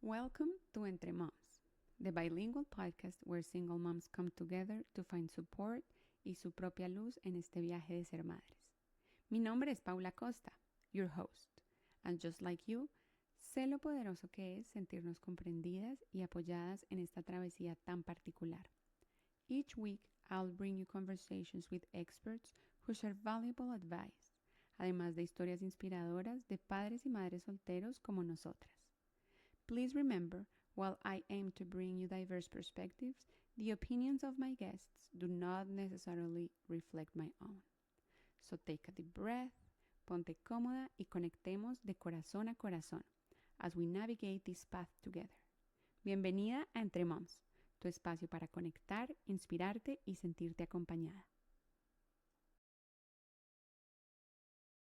Welcome to Entre Moms, the bilingual podcast where single moms come together to find support y su propia luz en este viaje de ser madres. Mi nombre es Paula Costa, your host, and just like you, sé lo poderoso que es sentirnos comprendidas y apoyadas en esta travesía tan particular. Each week, I'll bring you conversations with experts who share valuable advice, además de historias inspiradoras de padres y madres solteros como nosotras. Please remember, while I aim to bring you diverse perspectives, the opinions of my guests do not necessarily reflect my own. So take a deep breath, ponte cómoda y conectemos de corazón a corazón as we navigate this path together. Bienvenida a Entre Moms, tu espacio para conectar, inspirarte y sentirte acompañada.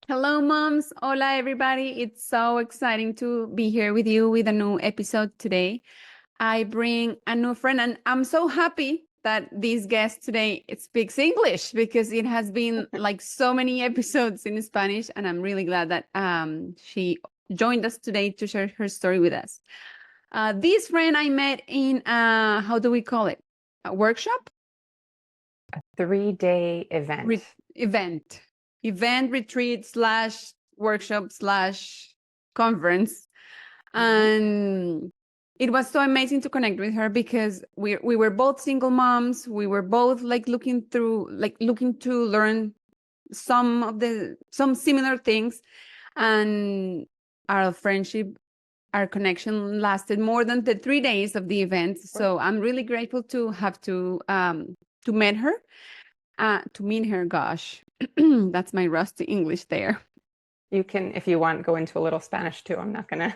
Hello, moms. Hola, everybody. It's so exciting to be here with you with a new episode today. I bring a new friend, and I'm so happy that this guest today speaks English because it has been like so many episodes in Spanish, and I'm really glad that she joined us today to share her story with us. This friend I met in, how do we call it? A workshop? A 3-day event. Event retreat slash workshop slash conference. And it was so amazing to connect with her because we were both single moms. We were both looking to learn some similar things, and our friendship, our connection lasted more than the 3 days of the event. So I'm really grateful to have to meet her. Gosh, that's my rusty English there. You can, if you want, go into a little Spanish too. I'm not gonna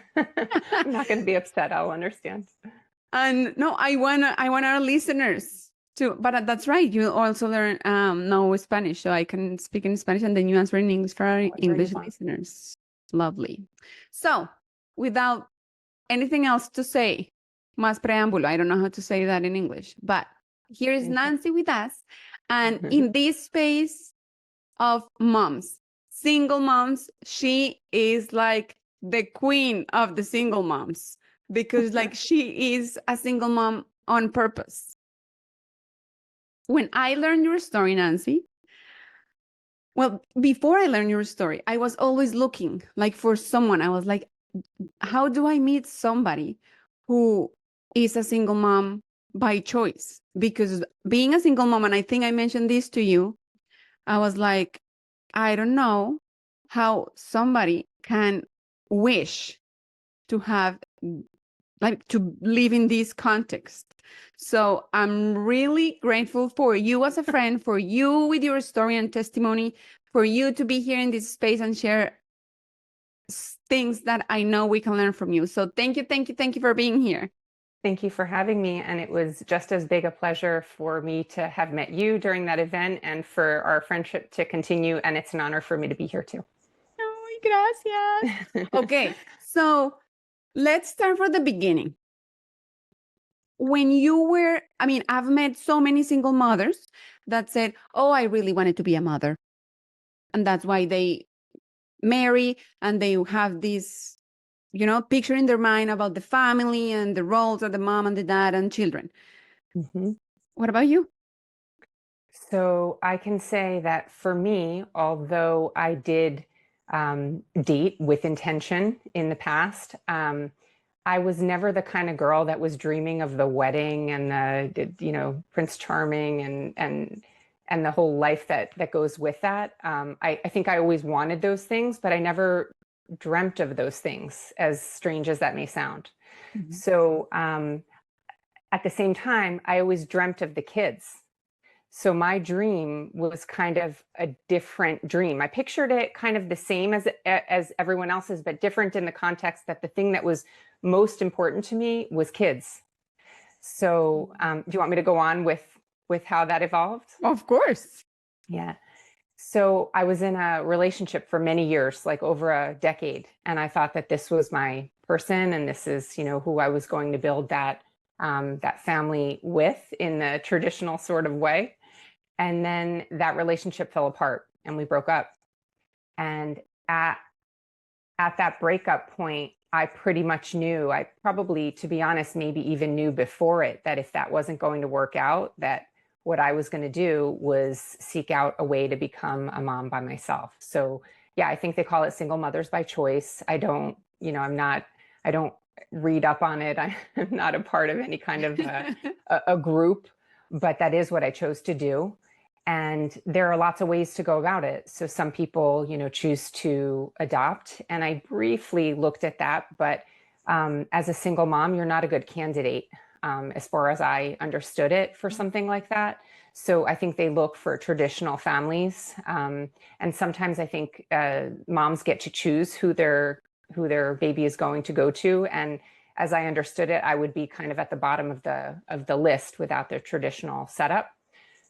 be upset. I'll understand. And no, I want our listeners to, but that's right. You also learn know Spanish, so I can speak in Spanish and then you answer in English for our English listeners. Lovely. So, without anything else to say, más preámbulo. I don't know how to say that in English, but here is Nancy with us, and in this space of moms, single moms, she is like the queen of the single moms because she is a single mom on purpose. When I learned your story, Nancy, well, before I learned your story, I was always looking for someone. I was like, how do I meet somebody who is a single mom by choice? Because being a single mom, and I think I mentioned this to you, I was like, I don't know how somebody can wish to have, to live in this context. So I'm really grateful for you as a friend, for you with your story and testimony, for you to be here in this space and share things that I know we can learn from you. So thank you for being here. Thank you for having me. And it was just as big a pleasure for me to have met you during that event and for our friendship to continue. And it's an honor for me to be here too. Oh, gracias. Okay, so let's start from the beginning. When you were, I've met so many single mothers that said, oh, I really wanted to be a mother. And that's why they marry and they have this, picture in their mind about the family and the roles of the mom and the dad and children. What about you? So I can say that for me, although I did date with intention in the past, I was never the kind of girl that was dreaming of the wedding and the, Prince Charming and the whole life that goes with that. I think I always wanted those things, but I never dreamt of those things, as strange as that may sound. So at the same time, I always dreamt of the kids. So my dream was kind of a different dream. I pictured it kind of the same as everyone else's, but different in the context that the thing that was most important to me was kids. So do you want me to go on with how that evolved? Of course. Yeah. So I was in a relationship for many years, like over a decade. And I thought that this was my person and this is, who I was going to build that family with in the traditional sort of way. And then that relationship fell apart and we broke up. And at that breakup point, I pretty much knew, I probably, to be honest, maybe even knew before it, that if that wasn't going to work out, that what I was going to do was seek out a way to become a mom by myself. So yeah, I think they call it single mothers by choice. I don't, I don't read up on it. I'm not a part of any kind of a group, but that is what I chose to do. And there are lots of ways to go about it. So some people, choose to adopt. And I briefly looked at that, but as a single mom, you're not a good candidate, as far as I understood it, for something like that. So I think they look for traditional families. And sometimes I think moms get to choose who their baby is going to go to. And as I understood it, I would be kind of at the bottom of the list without the traditional setup.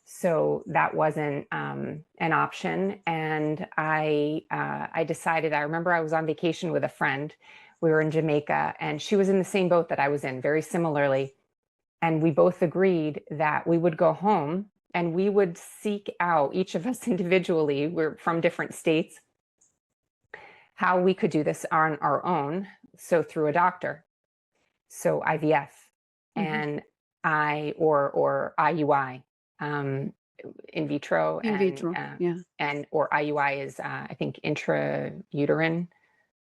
So that wasn't an option. And I decided, I remember I was on vacation with a friend. We were in Jamaica and she was in the same boat that I was in, very similarly. And we both agreed that we would go home and we would seek out, each of us individually, we're from different states, how we could do this on our own. So through a doctor, so IVF and or IUI. In vitro In vitro, yeah. and or IUI is I think intrauterine.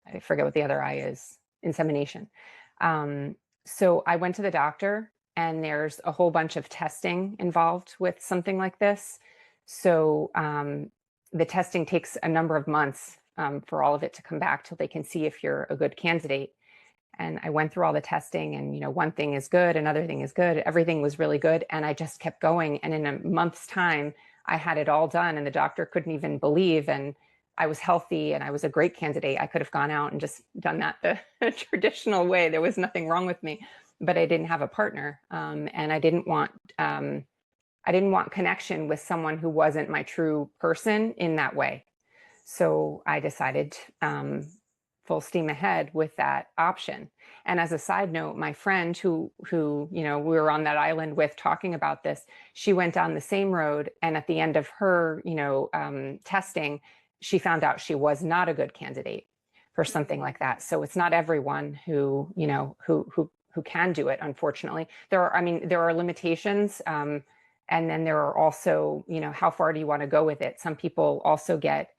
I forget what the other I is. Insemination. So I went to the doctor, and there's a whole bunch of testing involved with something like this. So the testing takes a number of months for all of it to come back till they can see if you're a good candidate. And I went through all the testing, and one thing is good, another thing is good. Everything was really good. And I just kept going. And in a month's time, I had it all done, and the doctor couldn't even believe. And I was healthy and I was a great candidate. I could have gone out and just done that the traditional way. There was nothing wrong with me, but I didn't have a partner. And I didn't want connection with someone who wasn't my true person in that way. So I decided, full steam ahead with that option. And as a side note, my friend who we were on that island with talking about this, she went down the same road, and at the end of her testing, she found out she was not a good candidate for something like that. So it's not everyone who can do it, unfortunately. There are limitations, and then there are also, how far do you want to go with it? Some people also get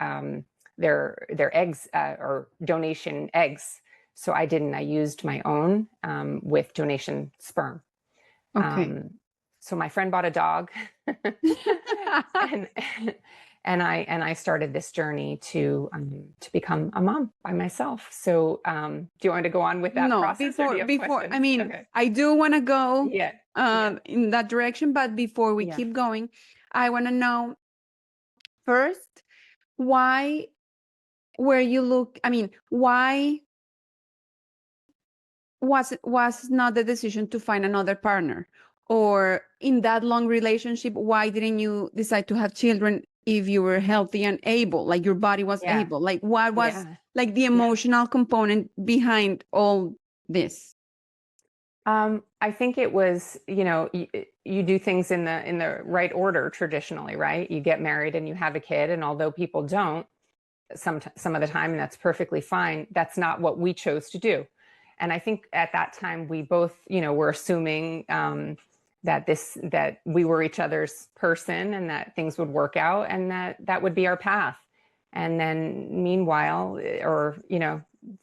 their eggs or donation eggs. So I didn't. I used my own with donation sperm. Okay. So my friend bought a dog, and I started this journey to become a mom by myself. So do you want me to go on with that process? Before, I mean, okay. I do want to go in that direction, but before we keep going, I want to know first, why were you why was not the decision to find another partner? Or in that long relationship, why didn't you decide to have children if you were healthy and able, like your body was able? Like, what was like the emotional component behind all this? I think it was, you do things in the right order traditionally, right? You get married and you have a kid, and although people don't some of the time, and that's perfectly fine, that's not what we chose to do. And I think at that time we both, were assuming that we were each other's person, and that things would work out, and that would be our path. And then meanwhile,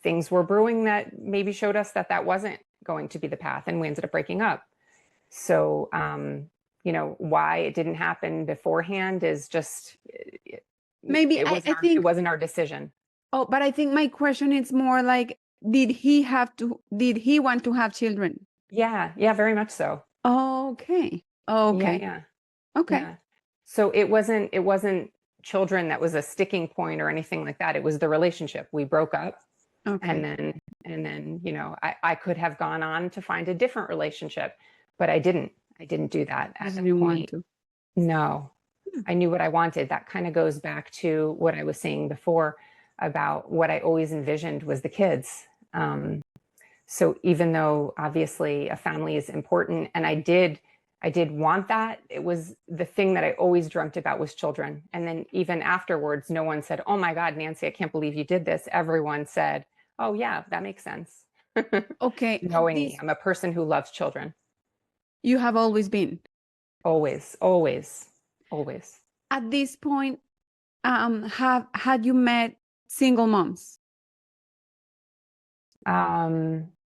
things were brewing that maybe showed us that wasn't going to be the path, and we ended up breaking up. So why it didn't happen beforehand is just maybe I think it wasn't our decision. Oh, but I think my question is more like, did he want to have children? Yeah, very much so. Oh, okay. Okay. Yeah. Okay. Yeah. So it wasn't children that was a sticking point or anything like that. It was the relationship. We broke up. Okay. And then, I could have gone on to find a different relationship, but I didn't do that at that point. Want to. No. I knew what I wanted. That kind of goes back to what I was saying before about what I always envisioned was the kids. So even though obviously a family is important, and I did want that, it was the thing that I always dreamt about was children. And then even afterwards, no one said, "Oh my God, Nancy, I can't believe you did this." Everyone said, "Oh yeah, that makes sense." Okay, at Knowing me, this I'm a person who loves children. you have always been. Always, always, always. At this point, have had you met single moms?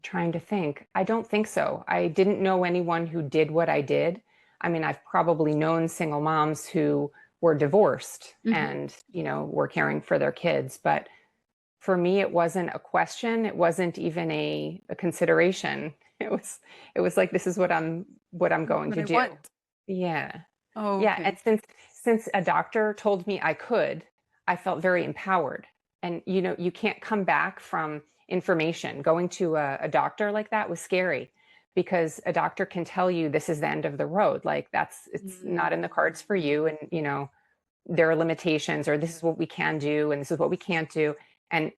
Trying to think. I don't think so. I didn't know anyone who did what I did. I mean, I've probably known single moms who were divorced Mhm. and, were caring for their kids. But for me, it wasn't a question. It wasn't even a consideration. It was like, this is what I'm going What to I do. want. Yeah. Yeah. And Okay. since a doctor told me I could, I felt very empowered. And you can't come back from information. Going to a doctor like that was scary because a doctor can tell you this is the end of the road. Like it's not in the cards for you. And there are limitations, or this is what we can do and this is what we can't do. And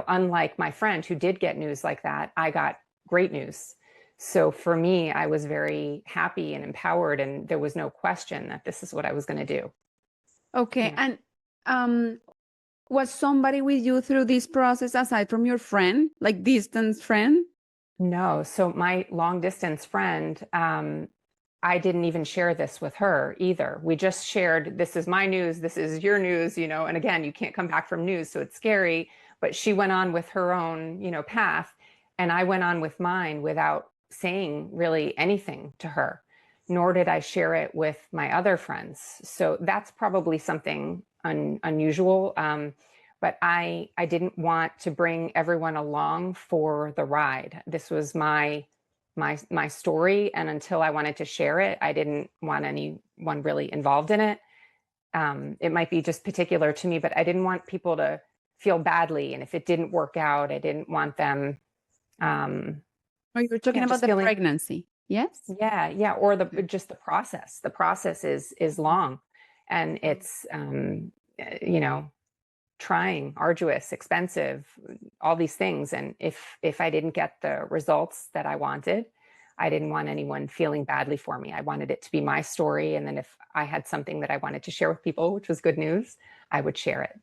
unlike my friend who did get news like that, I got great news. So for me, I was very happy and empowered, and there was no question that this is what I was going to do. Okay. Yeah. And um, was somebody with you through this process aside from your friend, like distance friend? No, so my long distance friend, I didn't even share this with her either. We just shared, this is my news, this is your news, and again, you can't come back from news, so it's scary. But she went on with her own, path, and I went on with mine without saying really anything to her, nor did I share it with my other friends. So that's probably something unusual. But I didn't want to bring everyone along for the ride. This was my story, and until I wanted to share it, I didn't want anyone really involved in it. It might be just particular to me, but I didn't want people to feel badly, and if it didn't work out, I didn't want them, um, Or you're talking yeah, about just the feeling, pregnancy? Yes? yeah, or Okay. just the process. The process is long, and Oh, it's you know trying, arduous, expensive, all these things. And if I didn't get the results that I wanted, I didn't want anyone feeling badly for me. I wanted it to be my story. And then if I had something that I wanted to share with people, which was good news, I would share it.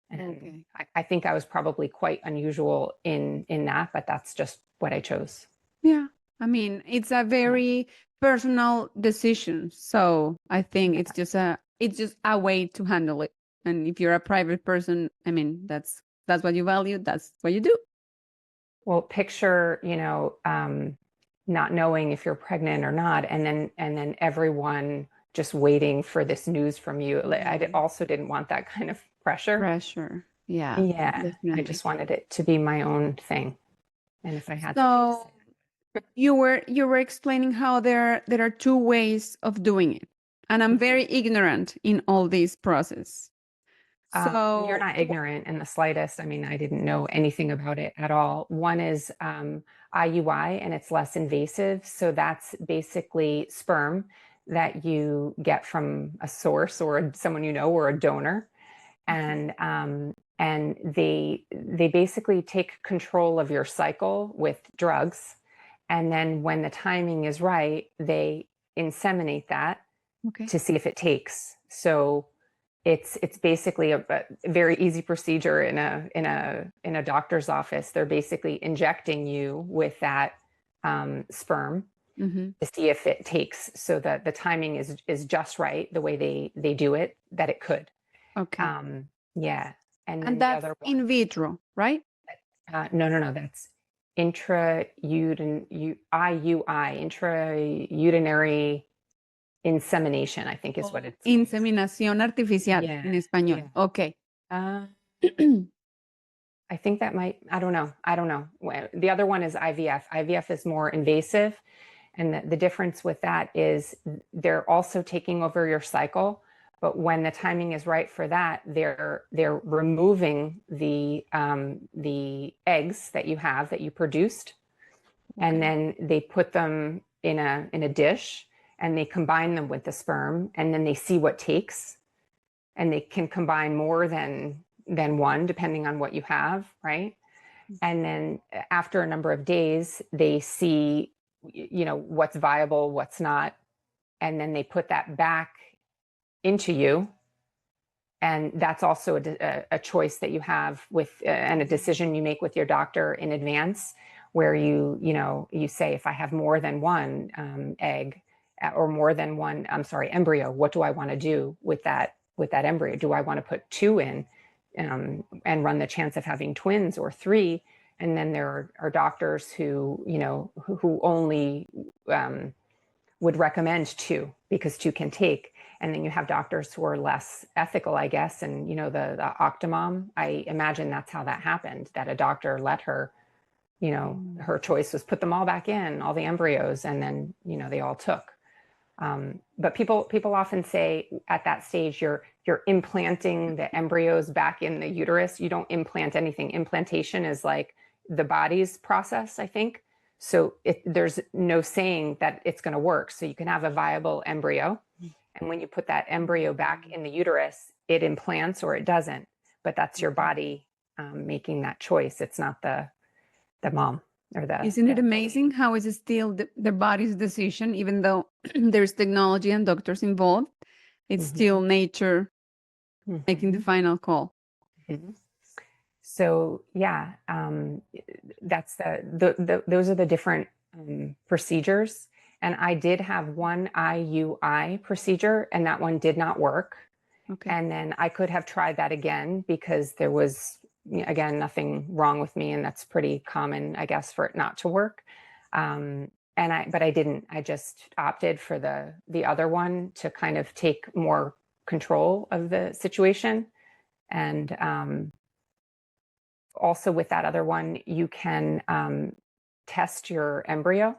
And okay. I think I was probably quite unusual in that, but that's just what I chose. Yeah. I mean, it's a Yeah. very personal decision. So I think Yeah. it's just a way to handle it. And if you're a private person, I mean, that's what you value, that's what you do. Well, picture, not knowing if you're pregnant or not, and then everyone just waiting for this news from you. Like, Mhm. also didn't want that kind of pressure. Pressure. Yeah, Yeah, I definitely. just wanted it to be my own thing. And if I had to choose So you were explaining how there are two ways of doing it. And I'm it. very ignorant in all this process. You're So not ignorant in the slightest. I mean, I didn't know anything about it at all. One is IUI, and it's less invasive. So that's basically sperm that you get from a source or someone or a donor, okay. and they basically take control of your cycle with drugs, and then when the timing is right, they inseminate that Okay. to see if it takes. So it's basically a very easy procedure in a doctor's office. They're basically injecting you with that sperm Mm-hmm. to see if it takes, so that the timing is just right, the way they do it, that it could. Okay. Um, yeah, and And then the that's other one, in vitro, right? no, that's intraurinary insemination, I think is what Oh, it's called. inseminación artificial Yeah, en español. yeah. Okay. Uh, I think that might, I don't know. I don't know. The other one is IVF. IVF is more invasive. And the difference with that is they're also taking over your cycle. But when the timing is right for that, they're removing the eggs that you have, that you produced, and Okay. then they put them in a dish, and they combine them with the sperm, and then they see what takes, and they can combine more than one depending on what you have, right? And then after a number of days, they see what's viable, what's not, and then they put that back into you. And that's also a choice that you have with and a decision you make with your doctor in advance, where you say, if I have more than one egg or more than one, embryo, what do I want to do with that embryo? Do I want to put two in and run the chance of having twins, or three? And then there are doctors who only would recommend two, because two can take. And then you have doctors who are less ethical, I guess. And the Octomom, I imagine that's how that happened, that a doctor let her, her choice was put them all back in, all the embryos, and then they all took. But people often say at that stage you're implanting the embryos back in the uterus. You don't implant anything. Implantation is like the body's process, I think. So there's no saying that it's going to work. So you can have a viable embryo, and when you put that embryo back in the uterus, it implants or it doesn't. But that's your body making that choice. It's not the mom or the. Isn't it amazing how it's still the body's decision, even though there's technology and doctors involved? It's still nature making the final call. So yeah, that's those are the different procedures. And I did have one IUI procedure, and that one did not work. Okay. And then I could have tried that again, because there was, again, nothing wrong with me, and that's pretty common, I guess, for it not to work. But I didn't. I just opted for the other one to kind of take more control of the situation. And also with that other one, you can test your embryo,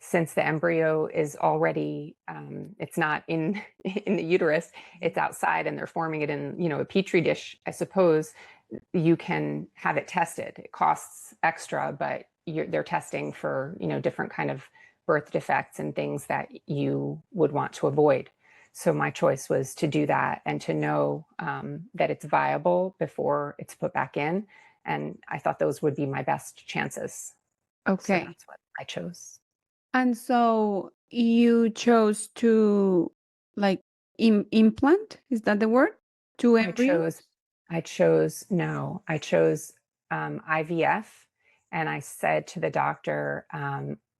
since the embryo is already, it's not in the uterus, it's outside, and they're forming it in, a petri dish, I suppose. You can have it tested. It costs extra, but they're testing for, different kind of birth defects and things that you would want to avoid. So my choice was to do that, and to know that it's viable before it's put back in. And I thought those would be my best chances. Okay. So that's what I chose. And so you chose to implant? Is that the word? Two embryos? I chose IVF, and I said to the doctor,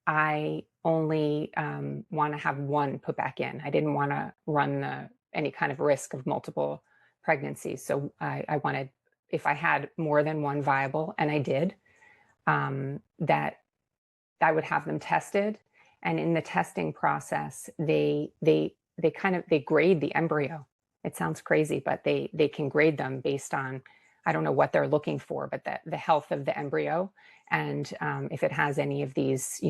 I only want to have one put back in. I didn't want to run any kind of risk of multiple pregnancies. So I wanted, if I had more than one viable, and I did, that I would have them tested. And in the testing process, they grade the embryo. It sounds crazy, but they can grade them based on, I don't know what they're looking for, but the health of the embryo, and if it has any of these,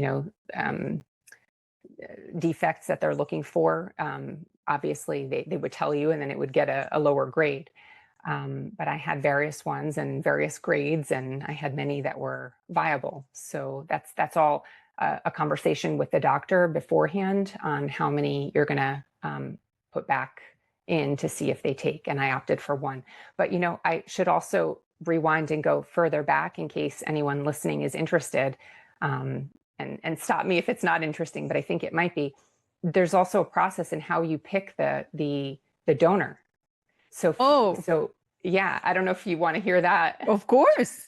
defects that they're looking for. Obviously, they would tell you, and then it would get a lower grade. But I had various ones and various grades, and I had many that were viable. So that's all a conversation with the doctor beforehand on how many you're going to put back in to see if they take. And I opted for one. But, I should also rewind and go further back in case anyone listening is interested, and stop me if it's not interesting, but I think it might be. There's also a process in how you pick the donor. So yeah, I don't know if you want to hear that. Of course.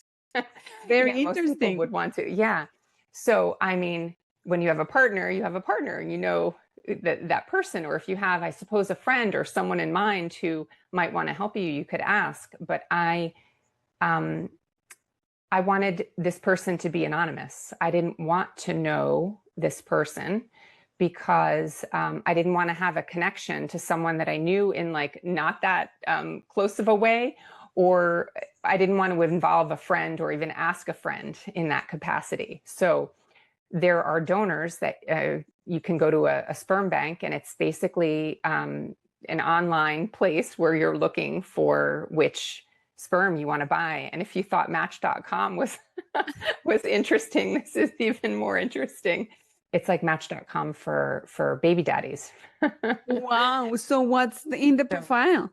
Very Most interesting. people would want to. Yeah. So, I mean, when you have a partner, and that person, or if you have, I suppose, a friend or someone in mind who might want to help you, you could ask. But I wanted this person to be anonymous. I didn't want to know this person, because I didn't want to have a connection to someone that I knew in not that close of a way, or I didn't want to involve a friend or even ask a friend in that capacity. So there are donors that you can go to a sperm bank, and it's basically an online place where you're looking for which sperm you want to buy. And if you thought Match.com was interesting, this is even more interesting. It's like Match.com for baby daddies. Wow. So what's in the profile?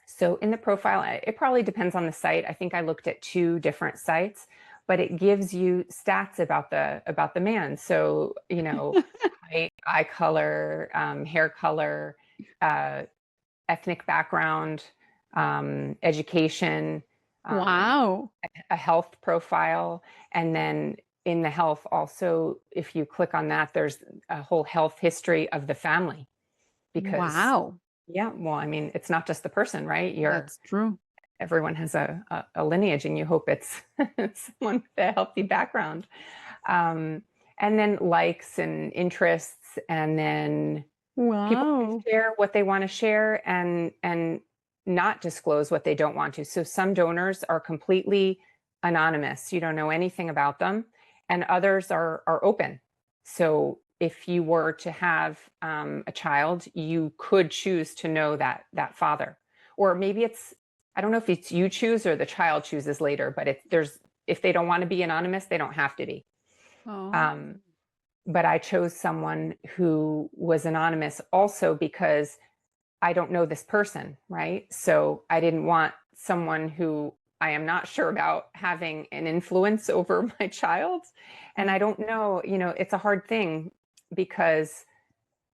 So in the profile, it probably depends on the site. I think I looked at 2 different sites, but it gives you stats about the man. So, eye color, hair color, ethnic background, education. Wow. A health profile, and then in the health also, if you click on that, there's a whole health history of the family because, Wow, yeah, well, I mean, it's not just the person, right? that's true. Everyone has a lineage, and you hope it's someone with a healthy background. Um, and then likes and interests, and then people can Wow. share what they want to share and not disclose what they don't want to. So some donors are completely anonymous. You don't know anything about them, and others are open. So if you were to have a child, you could choose to know that father, or maybe it's, I don't know if it's you choose or the child chooses later, but if they don't want to be anonymous, they don't have to be. Oh. Um, but I chose someone who was anonymous also because I don't know this person, right? So I didn't want someone who I am not sure about having an influence over my child. And I don't know, it's a hard thing because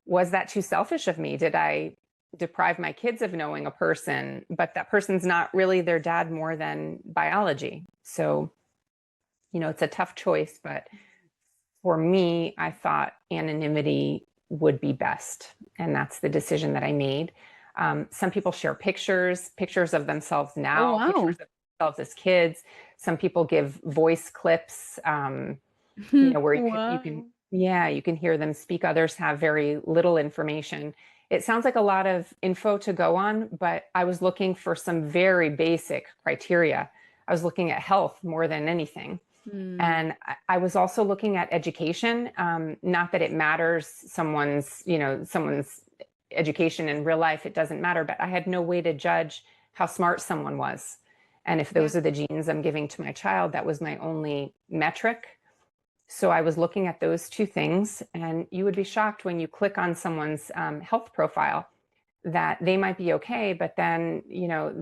was that too selfish of me? Did I deprive my kids of knowing a person, but that person's not really their dad more than biology? So, it's a tough choice, but for me, I thought anonymity would be best. And that's the decision that I made. Some people share pictures of themselves Oh, now, pictures wow. of themselves as kids. Some people give voice clips, where Wow. you can hear them speak. Others have very little information. It sounds like a lot of info to go on, but I was looking for some very basic criteria. I was looking at health more than anything. Hmm. And I was also looking at education. Not that it matters someone's education in real life, it doesn't matter, but I had no way to judge how smart someone was. And if Yeah. those are the genes I'm giving to my child, that was my only metric. So I was looking at those two things, and you would be shocked when you click on someone's health profile that they might be okay, but then,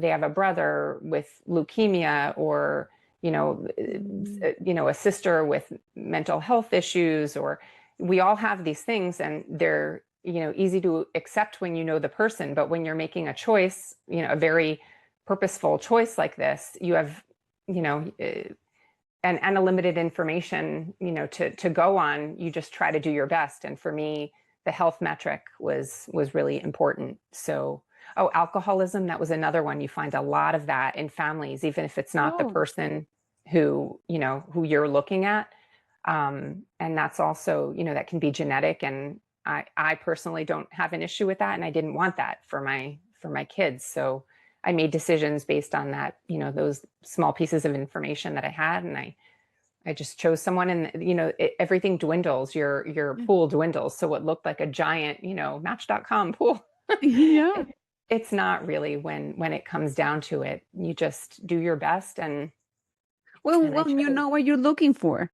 they have a brother with leukemia, or, Mm. a sister with mental health issues, or we all have these things, and they're, easy to accept when you know the person. But when you're making a choice, a very purposeful choice like this, you have, and a limited information, to go on. You just try to do your best. And for me, the health metric was really important. So, oh, alcoholism, that was another one. You find a lot of that in families, even if it's not the Oh. person who you're looking at. And that's also, that can be genetic. And I personally don't have an issue with that, and I didn't want that for my kids. So I made decisions based on that, those small pieces of information that I had, and I just chose someone. And everything dwindles. Your Yeah. pool dwindles. So what looked like a giant, Match.com pool, Yeah. it's not really when it comes down to it. You just do your best, Well, and I well, you chose. know what you're looking for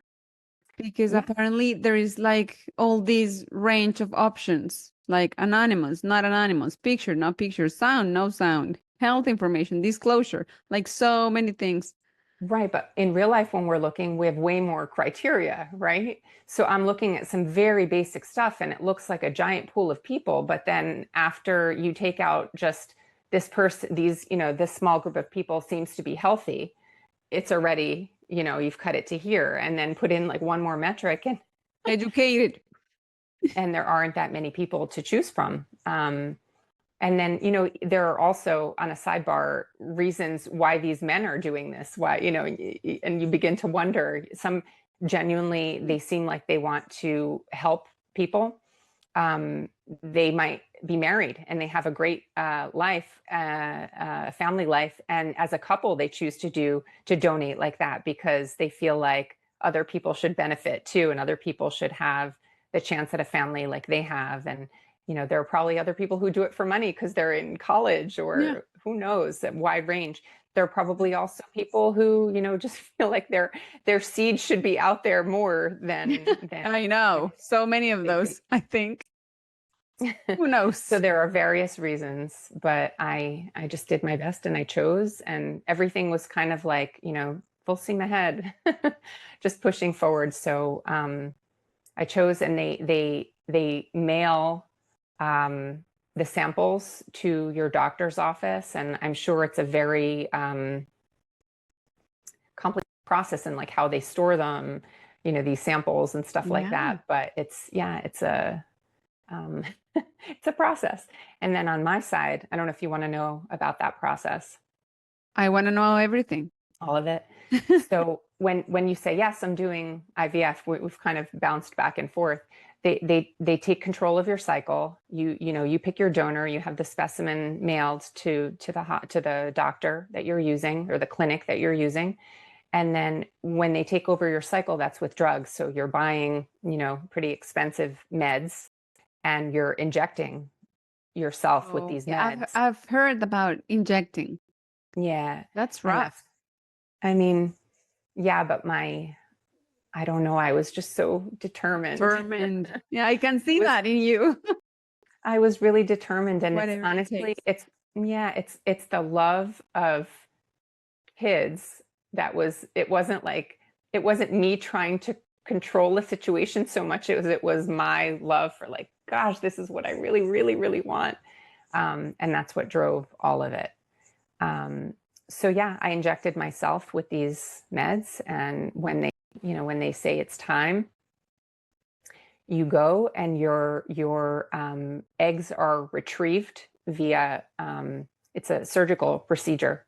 because Yeah. apparently there is like all these range of options, like anonymous, not anonymous, picture, not picture, sound, no sound, health information, disclosure, like so many things. Right, but in real life, when we're looking, we have way more criteria, right? So I'm looking at some very basic stuff, and it looks like a giant pool of people. But then after you take out just this person, this small group of people seems to be healthy, it's already, you've cut it to here, and then put in like one more metric, Educated. and there aren't that many people to choose from. And then, there are also, on a sidebar, reasons why these men are doing this, why, and you begin to wonder. Some genuinely, they seem like they want to help people. They might be married and they have a great life, family life. And as a couple, they choose to donate like that because they feel like other people should benefit too, and other people should have the chance at a family like they have. And there are probably other people who do it for money because they're in college, Yeah. or who knows, a wide range. There are probably also people who, just feel like their seed should be out there more than I know. So many of they those, I think. Who So knows? there are various reasons, but I just did my best, and I chose, and everything was kind of like, full steam ahead, just pushing forward. So I chose, and they mail the samples to your doctor's office, and I'm sure it's a very complicated process, and like how they store them, these samples and stuff like Yeah. that. But it's a it's a process. And then on my side, I don't know if you want to know about that process. I want to know everything. All of it. So when you say yes, I'm doing IVF, we've kind of bounced back and forth. They take control of your cycle. You pick your donor. You have the specimen mailed to the doctor that you're using, or the clinic that you're using. And then when they take over your cycle, that's with drugs. So you're buying, pretty expensive meds, and you're injecting yourself with these Yeah, meds. I've heard about injecting. Yeah. That's And rough. I mean, yeah, but I don't know, I was just so determined. Determined. Yeah, I can see was- that in you. I was really determined. And it's Whatever it honestly, takes. it's the love of kids it wasn't me trying to control the situation so much. It was my love for, like, gosh, this is what I really, really, really want. And that's what drove all of it. So yeah, I injected myself with these meds, and when they say it's time, you go, and your eggs are retrieved via it's a surgical procedure.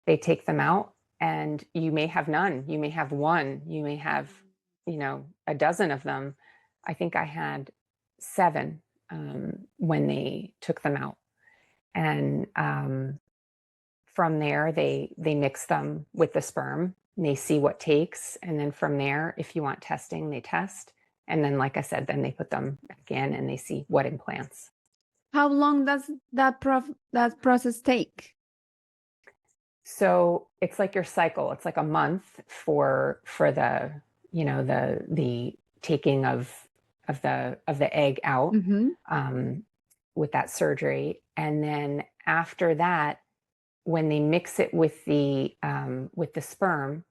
They take them out, and you may have none, you may have one, you may have a dozen of them. I think I had 7 when they took them out. And from there, they mix them with the sperm, and they see what takes. And then from there, if you want testing, they test. And then, like I said, then they put them back in, and they see what implants. How long does that process take? So it's like your cycle. It's like a month for the the taking of the egg out, with that surgery. And then after that, when they mix it with the sperm,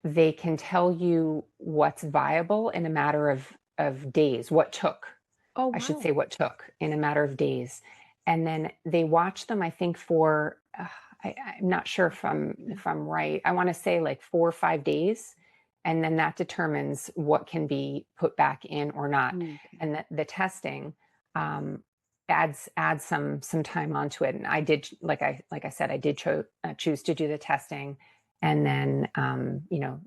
they can tell you what's viable in a matter of days. What took, Oh, I should wow. say, what took in a matter of days. And then they watch them, I think, for I'm not sure if I'm right. I want to say like 4 or 5 days, and then that determines what can be put back in or not. Okay. And the testing adds some time onto it. And I did, like I said, I did choose to do the testing. And then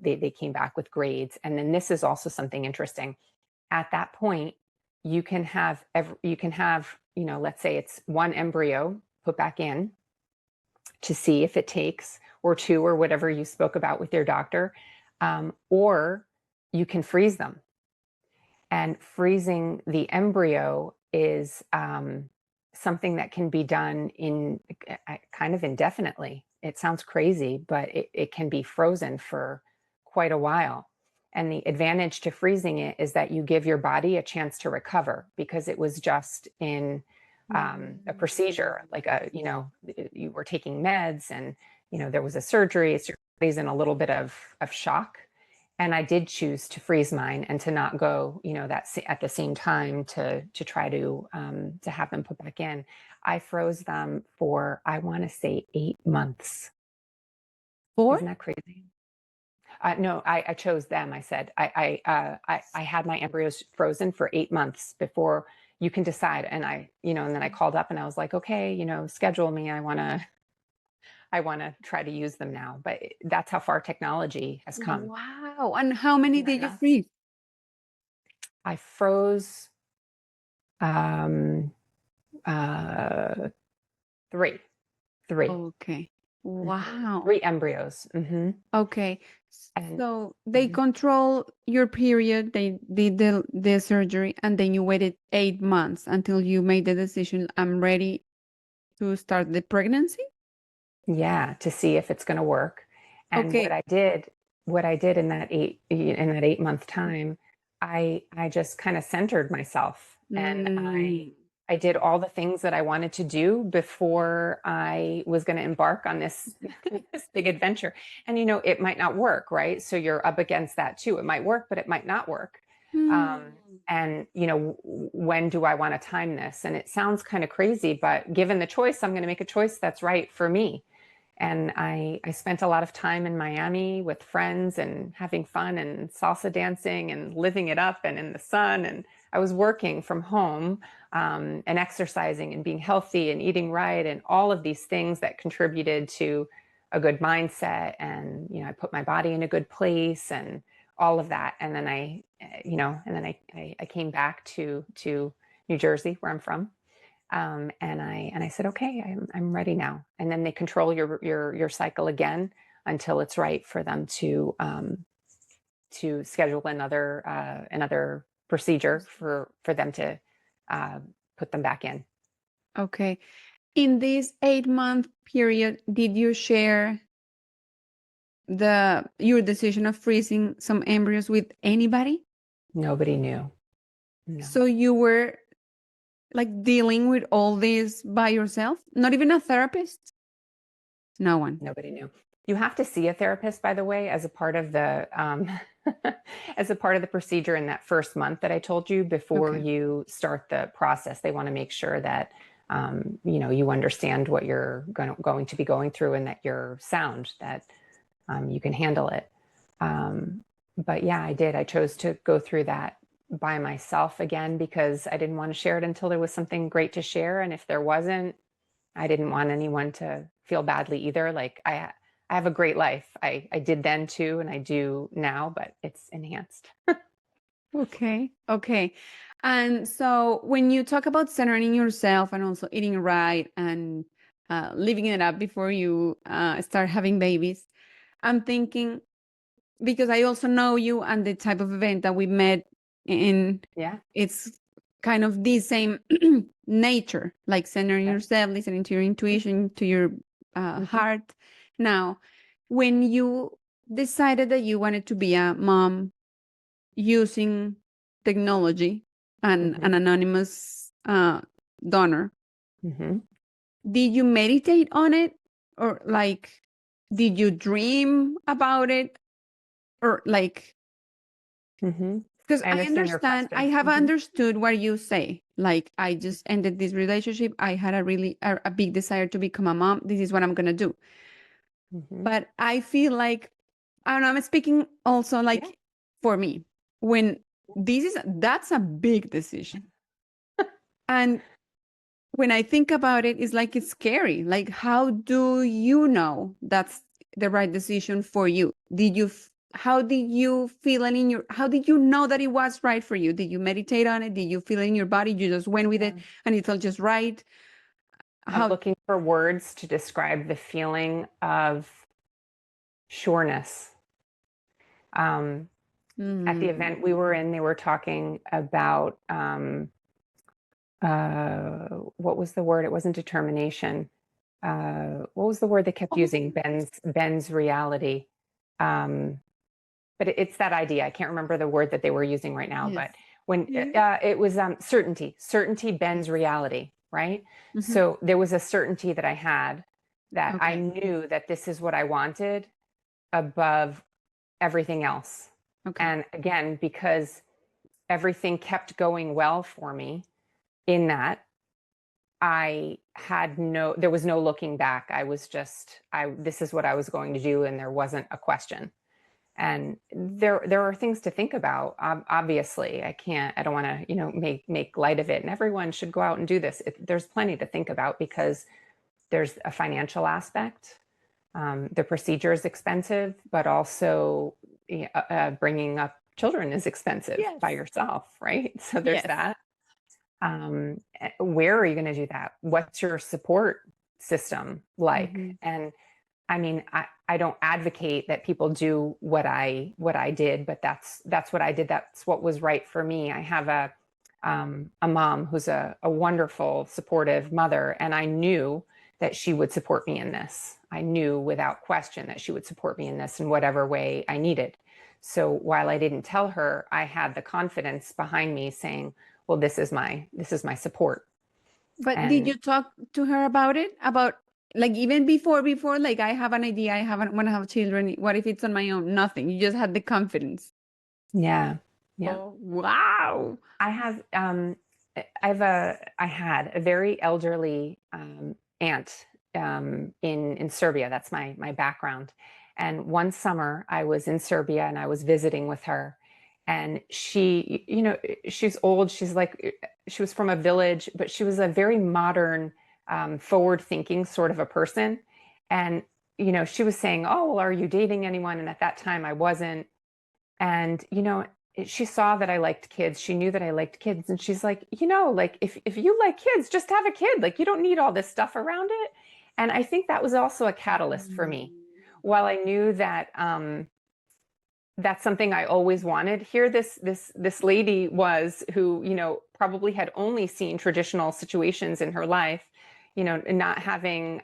they came back with grades. And then this is also something interesting. At that point, you can have let's say it's 1 embryo put back in to see if it takes, or 2, or whatever you spoke about with your doctor, or you can freeze them. And freezing the embryo is something that can be done in kind of indefinitely. It sounds crazy, but it can be frozen for quite a while. And the advantage to freezing it is that you give your body a chance to recover, because it was just in a procedure, like you were taking meds, and there was a surgery. So your body's in a little bit of shock. And I did choose to freeze mine, and to not go, that at the same time to try to have them put back in. I froze them for, I want to say, 8 months. 4? Isn't that crazy? No, I chose them. I said I had my embryos frozen for 8 months before you can decide. And and then I called up, and I was like, okay, schedule me. I want to try to use them now. But that's how far technology has come. Wow. And how many Isn't that did you nuts? freeze? I froze 3. Okay. Wow. 3 embryos. Okay. And So they control your period, they did the surgery, and then you waited 8 months until you made the decision, I'm ready to start the pregnancy? yeah, to see if it's going to work. And Okay. what I did in that 8-month time, I just kind of centered myself, and I did all the things that I wanted to do before I was going to embark on this big adventure. And it might not work, right? So you're up against that too. It might work, but it might not work. And when do I want to time this? And it sounds kind of crazy, but given the choice, I'm going to make a choice that's right for me. And I spent a lot of time in Miami with friends and having fun and salsa dancing and living it up and in the sun. And I was working from home, and exercising and being healthy and eating right and all of these things that contributed to a good mindset. And, I put my body in a good place and all of that. And then I came back to New Jersey, where I'm from. And I said, okay, I'm ready now. And then they control your cycle again until it's right for them to schedule another procedure for them to put them back in. Okay. In this 8-month period, did you share your decision of freezing some embryos with anybody? Nobody knew. No. So you were like dealing with all this by yourself? Not even a therapist? No one. Nobody knew. You have to see a therapist, by the way, as a part of the as a part of the procedure in that first month that I told you before you start the process. They want to make sure that you understand what you're going to be going through and that you're sound, that you can handle it. But yeah, I did. I chose to go through that by myself again because I didn't want to share it until there was something great to share. And if there wasn't, I didn't want anyone to feel badly either. Like I have a great life. I did then too, and I do now, but it's enhanced. Okay. And so when you talk about centering yourself and also eating right and living it up before you start having babies, I'm thinking, because I also know you and the type of event that we met in, it's kind of the same nature, like centering yourself, listening to your intuition, to your heart. Now, when you decided that you wanted to be a mom using technology and an anonymous donor, did you meditate on it? Or like, did you dream about it? Or like, because I understand, I have understood what you say. Like, I just ended this relationship. I had a big desire to become a mom. This is what I'm going to do. But I feel like, I don't know, I'm speaking also like for me, when that's a big decision. And when I think about it, it's like, it's scary. Like, how do you know that's the right decision for you? How did you feel it how did you know that it was right for you? Did you meditate on it? Did you feel it in your body? You just went with it and it felt just right? I'm looking for words to describe the feeling of sureness. At the event we were in, they were talking about what was the word? It wasn't determination. What was the word they kept using? Ben's reality. But it's that idea. I can't remember the word that they were using right now. But when it was certainty bends reality, right? So there was a certainty that I had that I knew that this is what I wanted above everything else. And again, because everything kept going well for me in that, there was no looking back. This is what I was going to do, and there wasn't a question. And there are things to think about. Obviously, I don't want to, make light of it. And everyone should go out and do this. There's plenty to think about because there's a financial aspect. The procedure is expensive, but also bringing up children is expensive by yourself, right? So there's that. Where are you going to do that? What's your support system like? And I mean, I don't advocate that people do what I did, but that's what I did. That's what was right for me. I have a mom who's a wonderful, supportive mother, and I knew that she would support me in this. I knew without question that she would support me in this in whatever way I needed. So while I didn't tell her, I had the confidence behind me saying, well, this is my support. But did you talk to her about it? About like even before, like, I have an idea, I want to have children. What if it's on my own? Nothing. You just had the confidence. Yeah. Oh, wow. I had a very elderly aunt in Serbia. That's my background. And one summer I was in Serbia and I was visiting with her. And she, she's old. She's like, she was from a village, but she was a very modern, forward-thinking sort of a person. And, she was saying, "Oh, well, are you dating anyone?" And at that time I wasn't. And, she saw that I liked kids. She knew that I liked kids. And she's like, like if you like kids, just have a kid. Like you don't need all this stuff around it. And I think that was also a catalyst for me. While I knew that that's something I always wanted, here this lady was who, probably had only seen traditional situations in her life, not having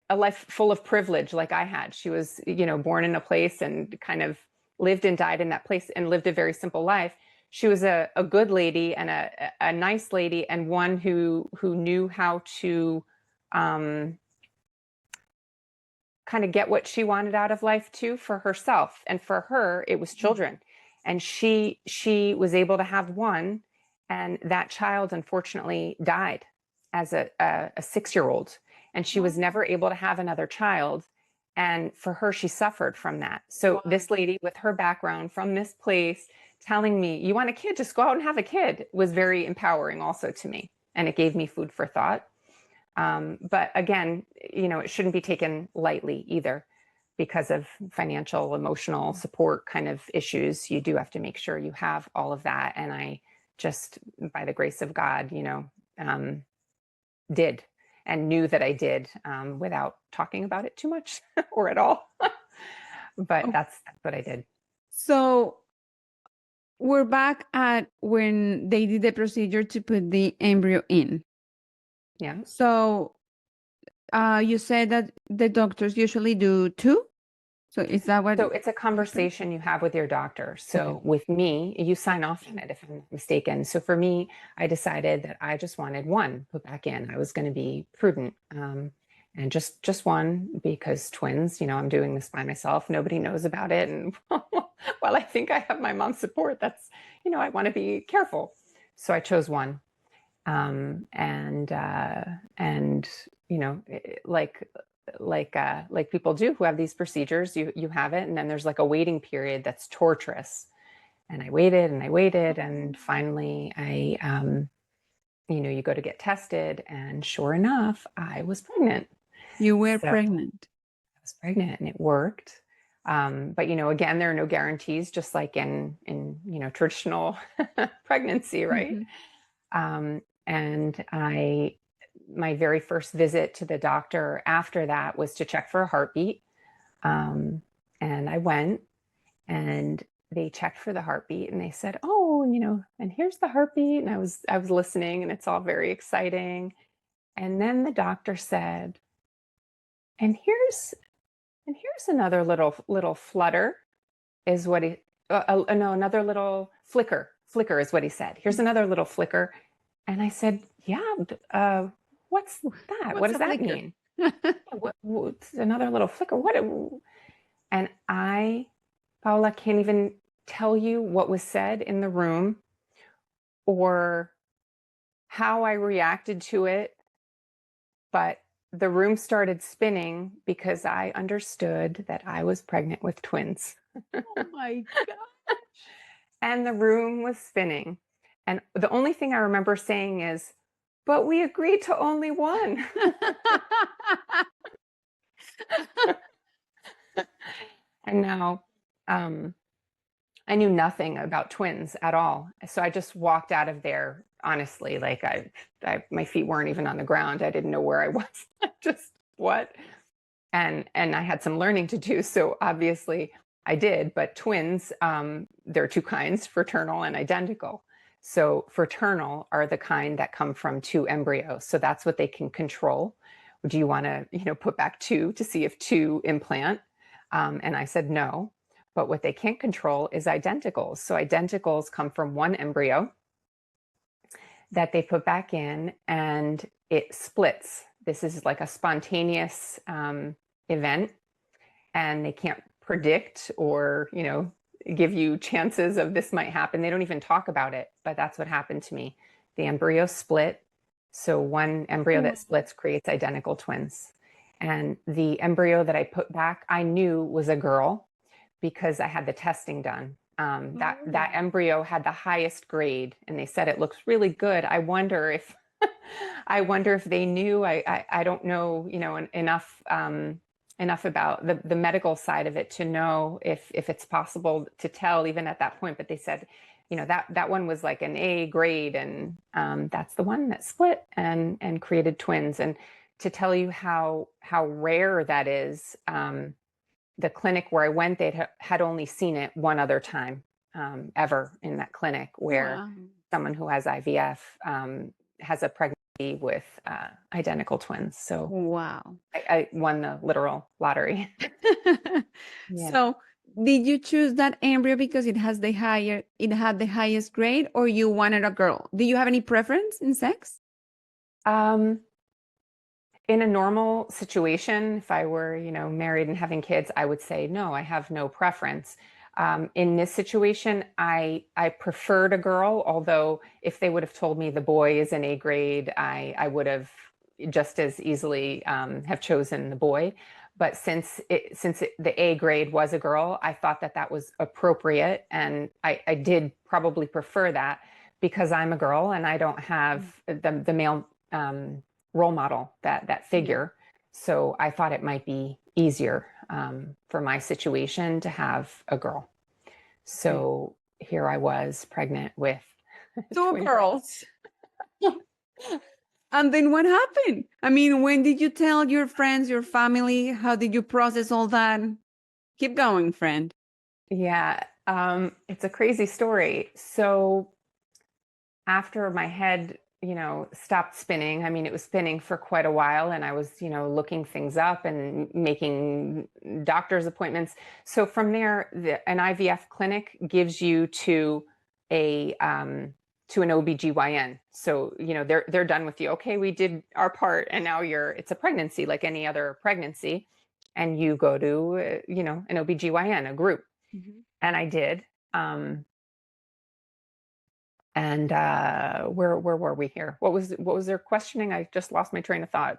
a life full of privilege like I had. She was, born in a place and kind of lived and died in that place and lived a very simple life. She was a good lady and a nice lady, and one who knew how to kind of get what she wanted out of life too for herself. And for her, it was children. And she was able to have one, and that child unfortunately died as a 6-year-old. And she was never able to have another child. And for her, she suffered from that. So this lady with her background from this place telling me, "You want a kid, just go out and have a kid," was very empowering also to me. And it gave me food for thought. But again, it shouldn't be taken lightly either, because of financial, emotional support kind of issues. You do have to make sure you have all of that. And I just, by the grace of God, did, and knew that I did, without talking about it too much or at all. But that's what I did. So we're back at when they did the procedure to put the embryo in. Yeah. So you said that the doctors usually do 2. So is that what? So it's a conversation you have with your doctor. So with me, you sign off on it if I'm not mistaken. So for me, I decided that I just wanted one put back in. I was going to be prudent, and just one, because twins, I'm doing this by myself. Nobody knows about it. And while I think I have my mom's support, that's, I want to be careful. So I chose one. And like people do who have these procedures, you have it, and then there's like a waiting period that's torturous. And I waited and I waited, and finally you go to get tested, and sure enough, I was pregnant. You were pregnant. I was pregnant, and it worked. But again, there are no guarantees, just like in traditional pregnancy, right? And my very first visit to the doctor after that was to check for a heartbeat. And I went, and they checked for the heartbeat, and they said, "Oh, and here's the heartbeat." And I was listening, and it's all very exciting. And then the doctor said, "And here's another little flutter," is what he, no, another little flicker is what he said. "Here's another little flicker." And I said, "Yeah, what's that? What does that mean?" What's another little flicker? What? And Paula, can't even tell you what was said in the room or how I reacted to it. But the room started spinning because I understood that I was pregnant with twins. Oh my God. And the room was spinning. And the only thing I remember saying is, "But we agreed to only one." And now I knew nothing about twins at all. So I just walked out of there, honestly, like my feet weren't even on the ground. I didn't know where I was. Just what? And I had some learning to do. So obviously I did, but twins, there are 2 kinds, fraternal and identical. So fraternal are the kind that come from 2 embryos. So that's what they can control. Do you want to, put back 2 to see if 2 implant? And I said no. But what they can't control is identicals. So identicals come from 1 embryo that they put back in, and it splits. This is like a spontaneous event, and they can't predict or, give you chances of this might happen. They don't even talk about it, but that's what happened to me. The embryo split. So one embryo that splits creates identical twins. And the embryo that I put back, I knew was a girl because I had the testing done. That embryo had the highest grade, and they said it looks really good. I wonder if I wonder if they knew. I don't know, enough enough about the medical side of it to know if it's possible to tell even at that point. But they said, that one was like an A grade, and that's the one that split and created twins. And to tell you how rare that is, the clinic where I went, they had only seen it one other time ever in that clinic, where someone who has IVF has a pregnancy with identical twins. So Wow. I won the literal lottery. Yeah. So did you choose that embryo because it had the highest grade, or you wanted a girl? Do you have any preference in sex? In a normal situation, if I were, married and having kids, I would say, no, I have no preference. In this situation, I preferred a girl, although if they would have told me the boy is an A grade, I would have just as easily have chosen the boy. But since the A grade was a girl, I thought that was appropriate. And I did probably prefer that because I'm a girl and I don't have the male role model, that figure. So I thought it might be easier for my situation to have a girl. So here I was pregnant with two girls. And then what happened? I mean, when did you tell your friends, your family? How did you process all that? Keep going, friend. Yeah, it's a crazy story. So after my head, stopped spinning, I mean, it was spinning for quite a while, and I was, looking things up and making doctor's appointments. So from there, an IVF clinic gives you to an OBGYN. So, they're done with you. Okay, we did our part, and now it's a pregnancy like any other pregnancy. And you go to, an OBGYN, a group. Mm-hmm. And I did. And where were we here? What was their questioning? I just lost my train of thought.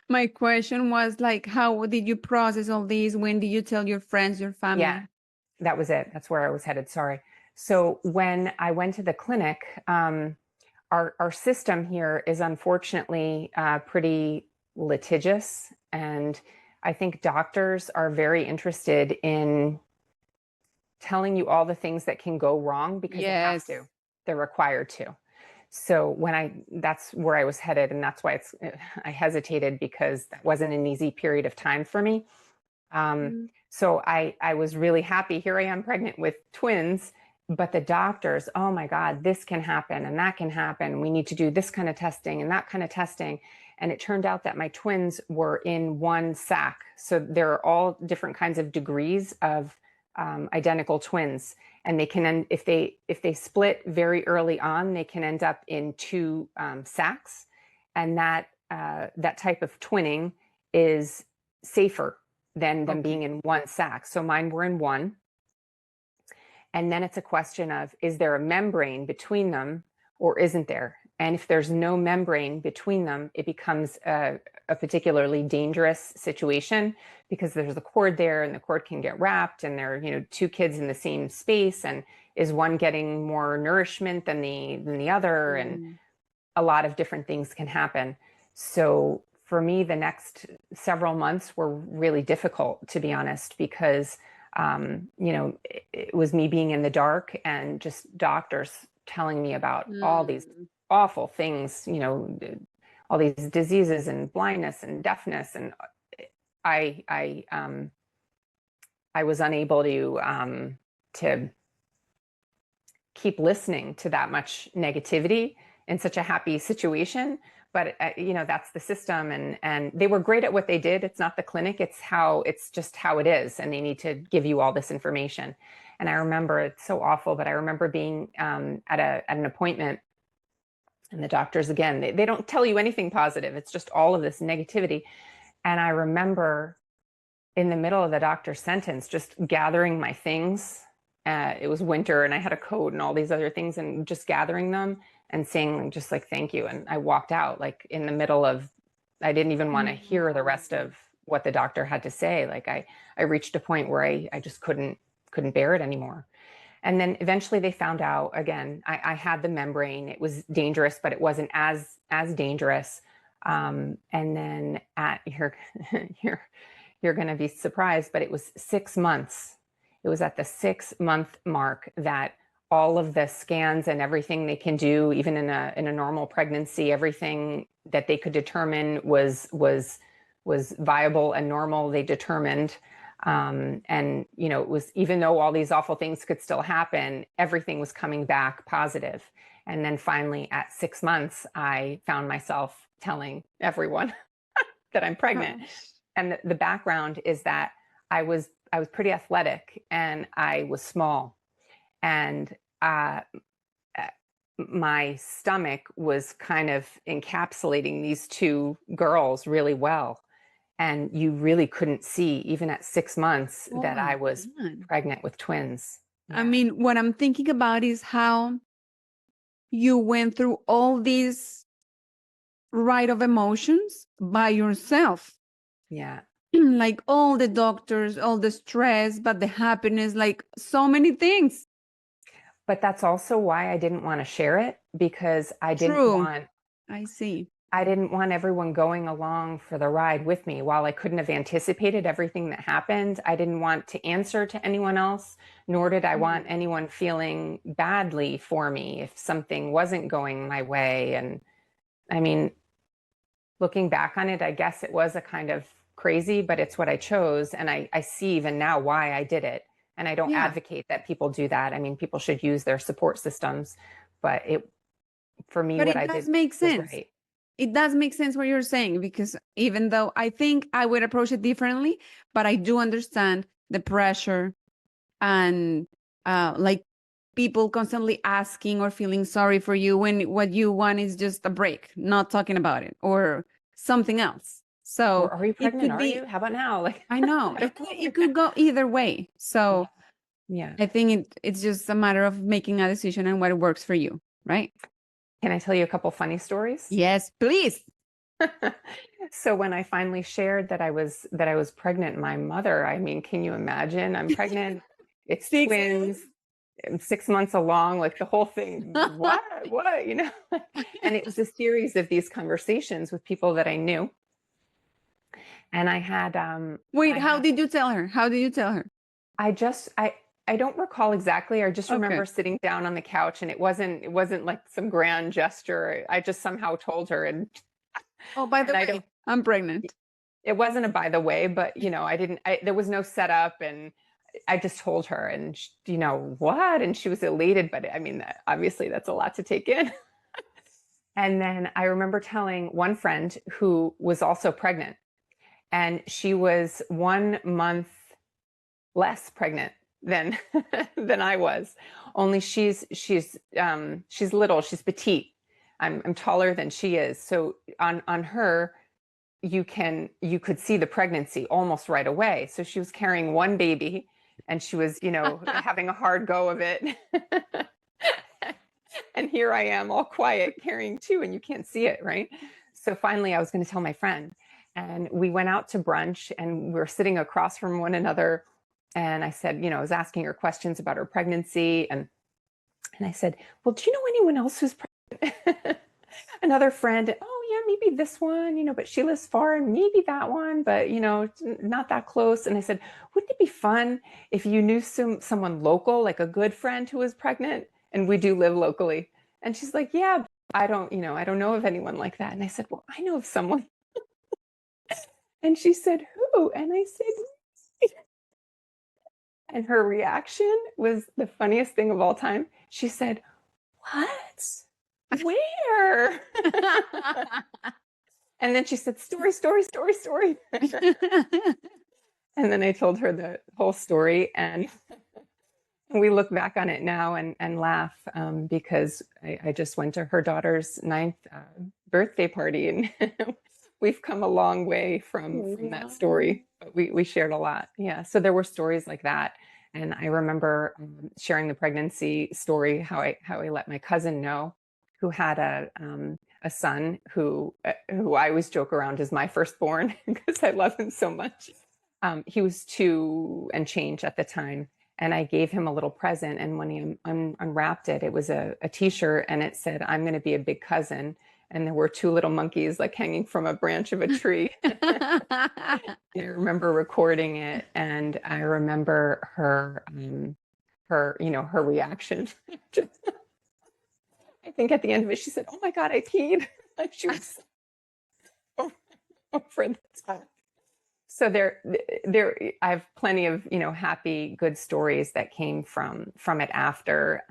My question was like, how did you process all these? When did you tell your friends, your family? Yeah, that was it. That's where I was headed. Sorry. So when I went to the clinic, our system here is unfortunately pretty litigious, and I think doctors are very interested in telling you all the things that can go wrong because they have to. They're required to. So that's where I was headed, and that's why I hesitated, because that wasn't an easy period of time for me. So I was really happy. Here I am pregnant with twins, but the doctors, oh my God, this can happen and that can happen. We need to do this kind of testing and that kind of testing. And it turned out that my twins were in one sac. So there are all different kinds of degrees of identical twins, and they can if they split very early on, they can end up in two sacs, and that type of twinning is safer than them being in one sac. So mine were in one, and then it's a question of, is there a membrane between them or isn't there? And if there's no membrane between them, it becomes a particularly dangerous situation, because there's a cord there and the cord can get wrapped, and there are, two kids in the same space, and is one getting more nourishment than the other? And a lot of different things can happen. So for me, the next several months were really difficult, to be honest, because it was me being in the dark and just doctors telling me about all these awful things, all these diseases and blindness and deafness. And I was unable to keep listening to that much negativity in such a happy situation. But that's the system, and they were great at what they did. It's not the clinic, it's just how it is, and they need to give you all this information. And I remember, it's so awful, but I remember being at an appointment, and the doctors, again, they don't tell you anything positive. It's just all of this negativity. And I remember in the middle of the doctor's sentence, just gathering my things It was winter and I had a coat and all these other things, and just gathering them and saying just like, thank you. And I walked out like in the middle of, I didn't even want to hear the rest of what the doctor had to say. Like I reached a point where I just couldn't bear it anymore. And then eventually they found out again, I had the membrane. It was dangerous, but it wasn't as dangerous. And then at you're going to be surprised, but it was 6 months. It was at the 6 month mark that all of the scans and everything they can do, even in a normal pregnancy, everything that they could determine was viable and normal. They determined, and it was, even though all these awful things could still happen, everything was coming back positive. And then finally, at 6 months, I found myself telling everyone that I'm pregnant. And the background is that I was pretty athletic and I was small, and my stomach was kind of encapsulating these two girls really well. And you really couldn't see, even at 6 months, that I was pregnant with twins. I mean, what I'm thinking about is how you went through all these ride of emotions by yourself. Yeah. Like all the doctors, all the stress, but the happiness, like so many things. But that's also why I didn't want to share it, because I didn't want everyone going along for the ride with me. While I couldn't have anticipated everything that happened, I didn't want to answer to anyone else, nor did I want anyone feeling badly for me if something wasn't going my way. And I mean, looking back on it, I guess it was a kind of crazy, but it's what I chose. And I see even now why I did it. And I don't advocate that people do that. I mean, people should use their support systems, but for me, what I did does make sense. Right. It does make sense what you're saying, because even though I think I would approach it differently, but I do understand the pressure and like people constantly asking or feeling sorry for you when what you want is just a break, not talking about it or something else. So Or, are you pregnant? Are you? How about now? Like, I know it could go either way. So yeah. I think it's just a matter of making a decision and what works for you, right? Can I tell you a couple funny stories? Yes, please. So when I finally shared that I was pregnant, my mother, I mean, can you imagine? I'm pregnant. It's twins. I'm 6 months along, like the whole thing. What? And it was a series of these conversations with people that I knew. And I had wait, how did you tell her? How did you tell her? I don't recall exactly. I just remember sitting down on the couch, and it wasn't like some grand gesture. I just somehow told her, and oh, by the way, I'm pregnant. It wasn't a by the way, but there was no setup, and I just told her, and what? And she was elated, but I mean, obviously that's a lot to take in. And then I remember telling one friend who was also pregnant, and she was 1 month less pregnant than than I was. Only she's little, she's petite. I'm taller than she is. So on her, you could see the pregnancy almost right away. So she was carrying one baby, and she was, having a hard go of it. And here I am all quiet carrying two, and you can't see it, right? So finally I was going to tell my friend, and we went out to brunch, and we were sitting across from one another. And I said, I was asking her questions about her pregnancy. And I said, well, do you know anyone else who's pregnant? Another friend, oh yeah, maybe this one, but she lives far, and maybe that one, but not that close. And I said, wouldn't it be fun if you knew someone local, like a good friend who was pregnant? And we do live locally. And she's like, yeah, I don't know of anyone like that. And I said, well, I know of someone. And she said, who? And I said, and her reaction was the funniest thing of all time. She said, what? Where? And then she said, story. And then I told her the whole story, and we look back on it now and laugh, because I just went to her daughter's 9th birthday party, and we've come a long way from that story. But we shared a lot. Yeah. So there were stories like that. And I remember sharing the pregnancy story, how I let my cousin know, who had a son who I always joke around is my firstborn because I love him so much. He was 2 and change at the time, and I gave him a little present. And when he unwrapped it, it was a T-shirt, and it said, "I'm going to be a big cousin." And there were 2 little monkeys like hanging from a branch of a tree. I remember recording it, and I remember her her reaction. I think at the end of it, she said, "Oh my God, I peed." Like she was over the top. So I have plenty of, happy, good stories that came from it after,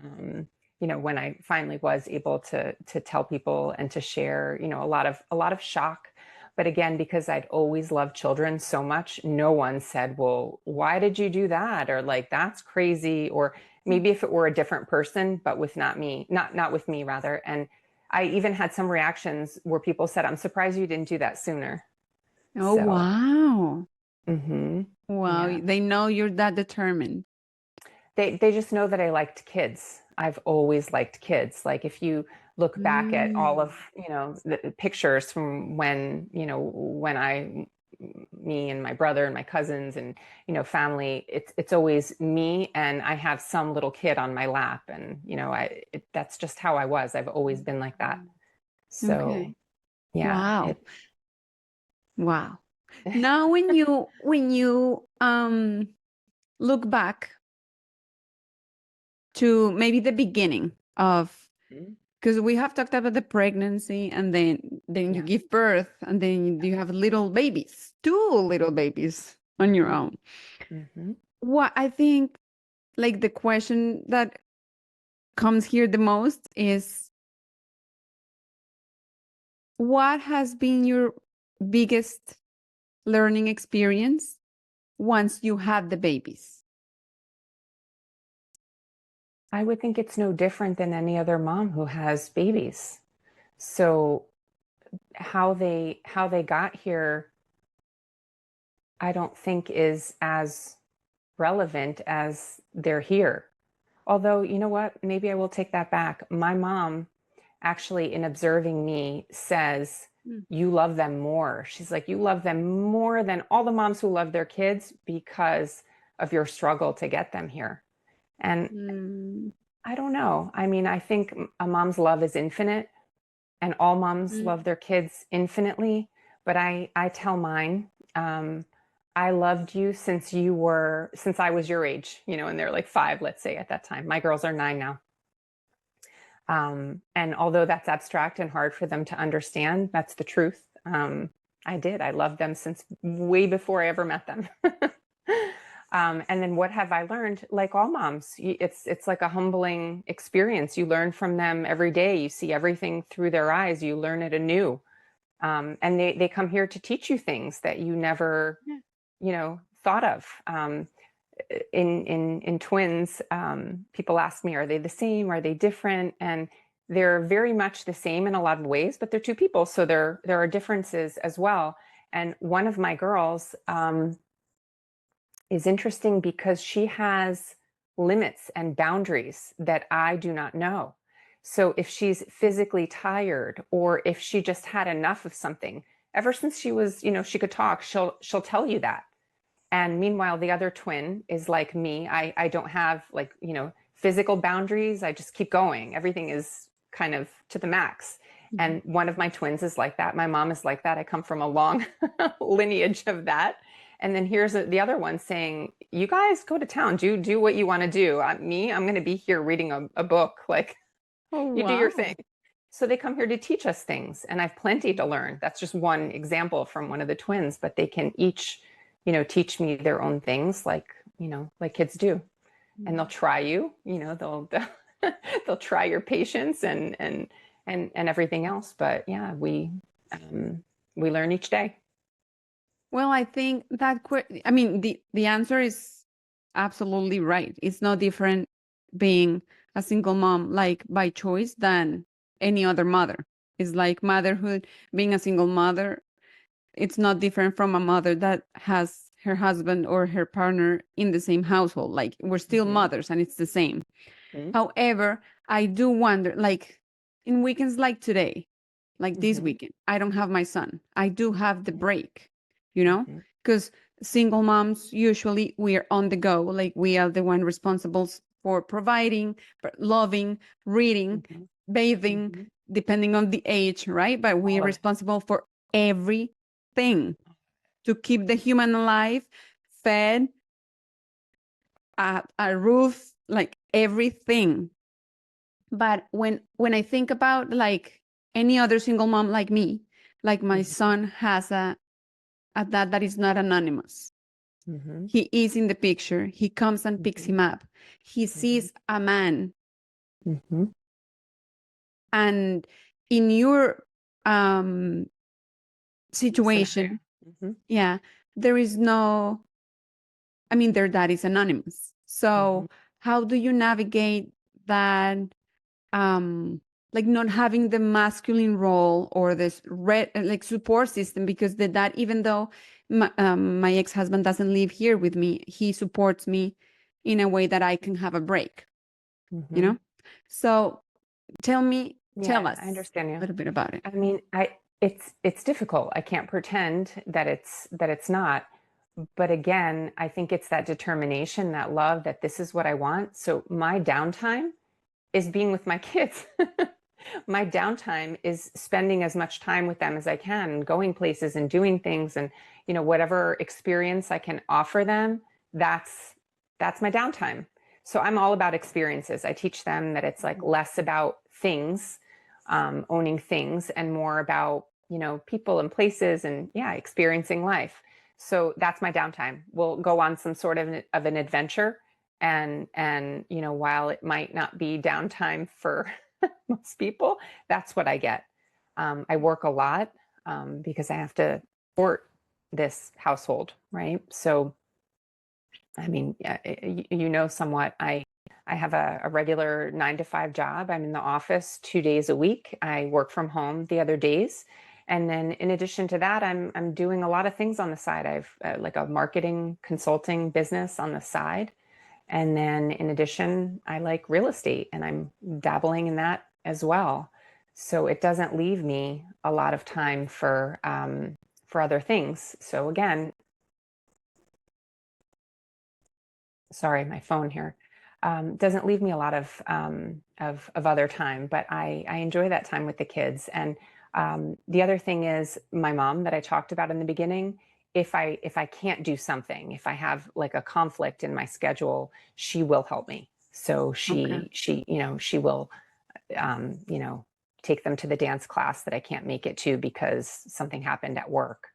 when I finally was able to tell people and to share, a lot of shock. But again, because I'd always loved children so much, no one said, "Well, why did you do that?" Or like, "That's crazy." Or maybe if it were a different person, but with not with me rather. And I even had some reactions where people said, "I'm surprised you didn't do that sooner." Oh, So, wow. Wow. yeah. They know you're that determined. They just know that I liked kids. I've always liked kids. Like if you look back at all of, the pictures from when, me and my brother and my cousins and, family, it's always me, and I have some little kid on my lap, and, that's just how I was. I've always been like that. So, Okay. yeah. Wow. Wow. Now when you look back to maybe the beginning of, because we have talked about the pregnancy, and then you give birth, and then you have little babies, 2 little babies on your own. What I think, like, the question that comes here the most is, what has been your biggest learning experience once you had the babies? I would think it's no different than any other mom who has babies. So how they got here, I don't think is as relevant as they're here. Although, you know what? Maybe I will take that back. My mom actually, in observing me, says, "You love them more." She's like, "You love them more than all the moms who love their kids because of your struggle to get them here." And I don't know. I mean, I think a mom's love is infinite, and all moms love their kids infinitely. But I tell mine, I loved you since I was your age, and they're like 5, let's say at that time. My girls are 9 now. And although that's abstract and hard for them to understand, that's the truth. I loved them since way before I ever met them. And then what have I learned? Like all moms, it's like a humbling experience. You learn from them every day. You see everything through their eyes. You learn it anew. And they come here to teach you things that you never, thought of. In twins, people ask me, are they the same? Are they different? And they're very much the same in a lot of ways, but they're 2 people. So there are differences as well. And one of my girls is interesting because she has limits and boundaries that I do not know. So if she's physically tired, or if she just had enough of something, ever since she was, she could talk, she'll tell you that. And meanwhile, the other twin is like me. I don't have like, physical boundaries. I just keep going. Everything is kind of to the max. And one of my twins is like that. My mom is like that. I come from a long lineage of that. And then here's the other one saying, "You guys go to town, do what you want to do. I'm going to be here reading a book. Like, you do your thing." So they come here to teach us things, and I've plenty to learn. That's just one example from one of the twins, but they can each, teach me their own things, like kids do. And they'll try you, they'll they'll try your patience and everything else. But yeah, we learn each day. Well, I think that I mean, the answer is absolutely right. It's no different being a single mom, like by choice, than any other mother. It's like motherhood, being a single mother. It's not different from a mother that has her husband or her partner in the same household. Like we're still mothers and it's the same. However, I do wonder, like in weekends like today, like this weekend, I don't have my son. I do have the break, you know, because single moms, usually we are on the go. Like we are the one responsible for providing, loving, reading, bathing, depending on the age, right? But we are responsible for everything to keep the human alive, fed, a roof, like everything. But when I think about like any other single mom like me, like my son has a dad that is not anonymous. He is in the picture. He comes and picks him up. He sees a man. And in your situation, yeah, there is no, I mean, their dad is anonymous. So how do you navigate that? Like not having the masculine role or this like support system, because the dad, even though my ex-husband doesn't live here with me, he supports me in a way that I can have a break, you know? So tell us I understand you. a little bit about it. I mean, it's difficult. I can't pretend that it's not. But again, I think it's that determination, that love, that this is what I want. So my downtime is being with my kids. My downtime is spending as much time with them as I can, going places and doing things, and whatever experience I can offer them, that's my downtime. So I'm all about experiences. I teach them that it's like less about things, owning things, and more about people and places, and experiencing life. So that's my downtime. We'll go on some sort of an adventure, and while it might not be downtime for most people, that's what I get. I work a lot because I have to support this household, right? So I mean, somewhat, I have a regular 9 to 5 job. I'm in the office 2 days a week. I work from home the other days. And then in addition to that, I'm doing a lot of things on the side. I've like a marketing consulting business on the side. And then in addition, I like real estate, and I'm dabbling in that as well. So it doesn't leave me a lot of time for other things. So again, sorry, my phone here, doesn't leave me a lot of other time, but I enjoy that time with the kids. And the other thing is my mom that I talked about in the beginning. If I can't do something, if I have like a conflict in my schedule, she will help me. So she will take them to the dance class that I can't make it to because something happened at work.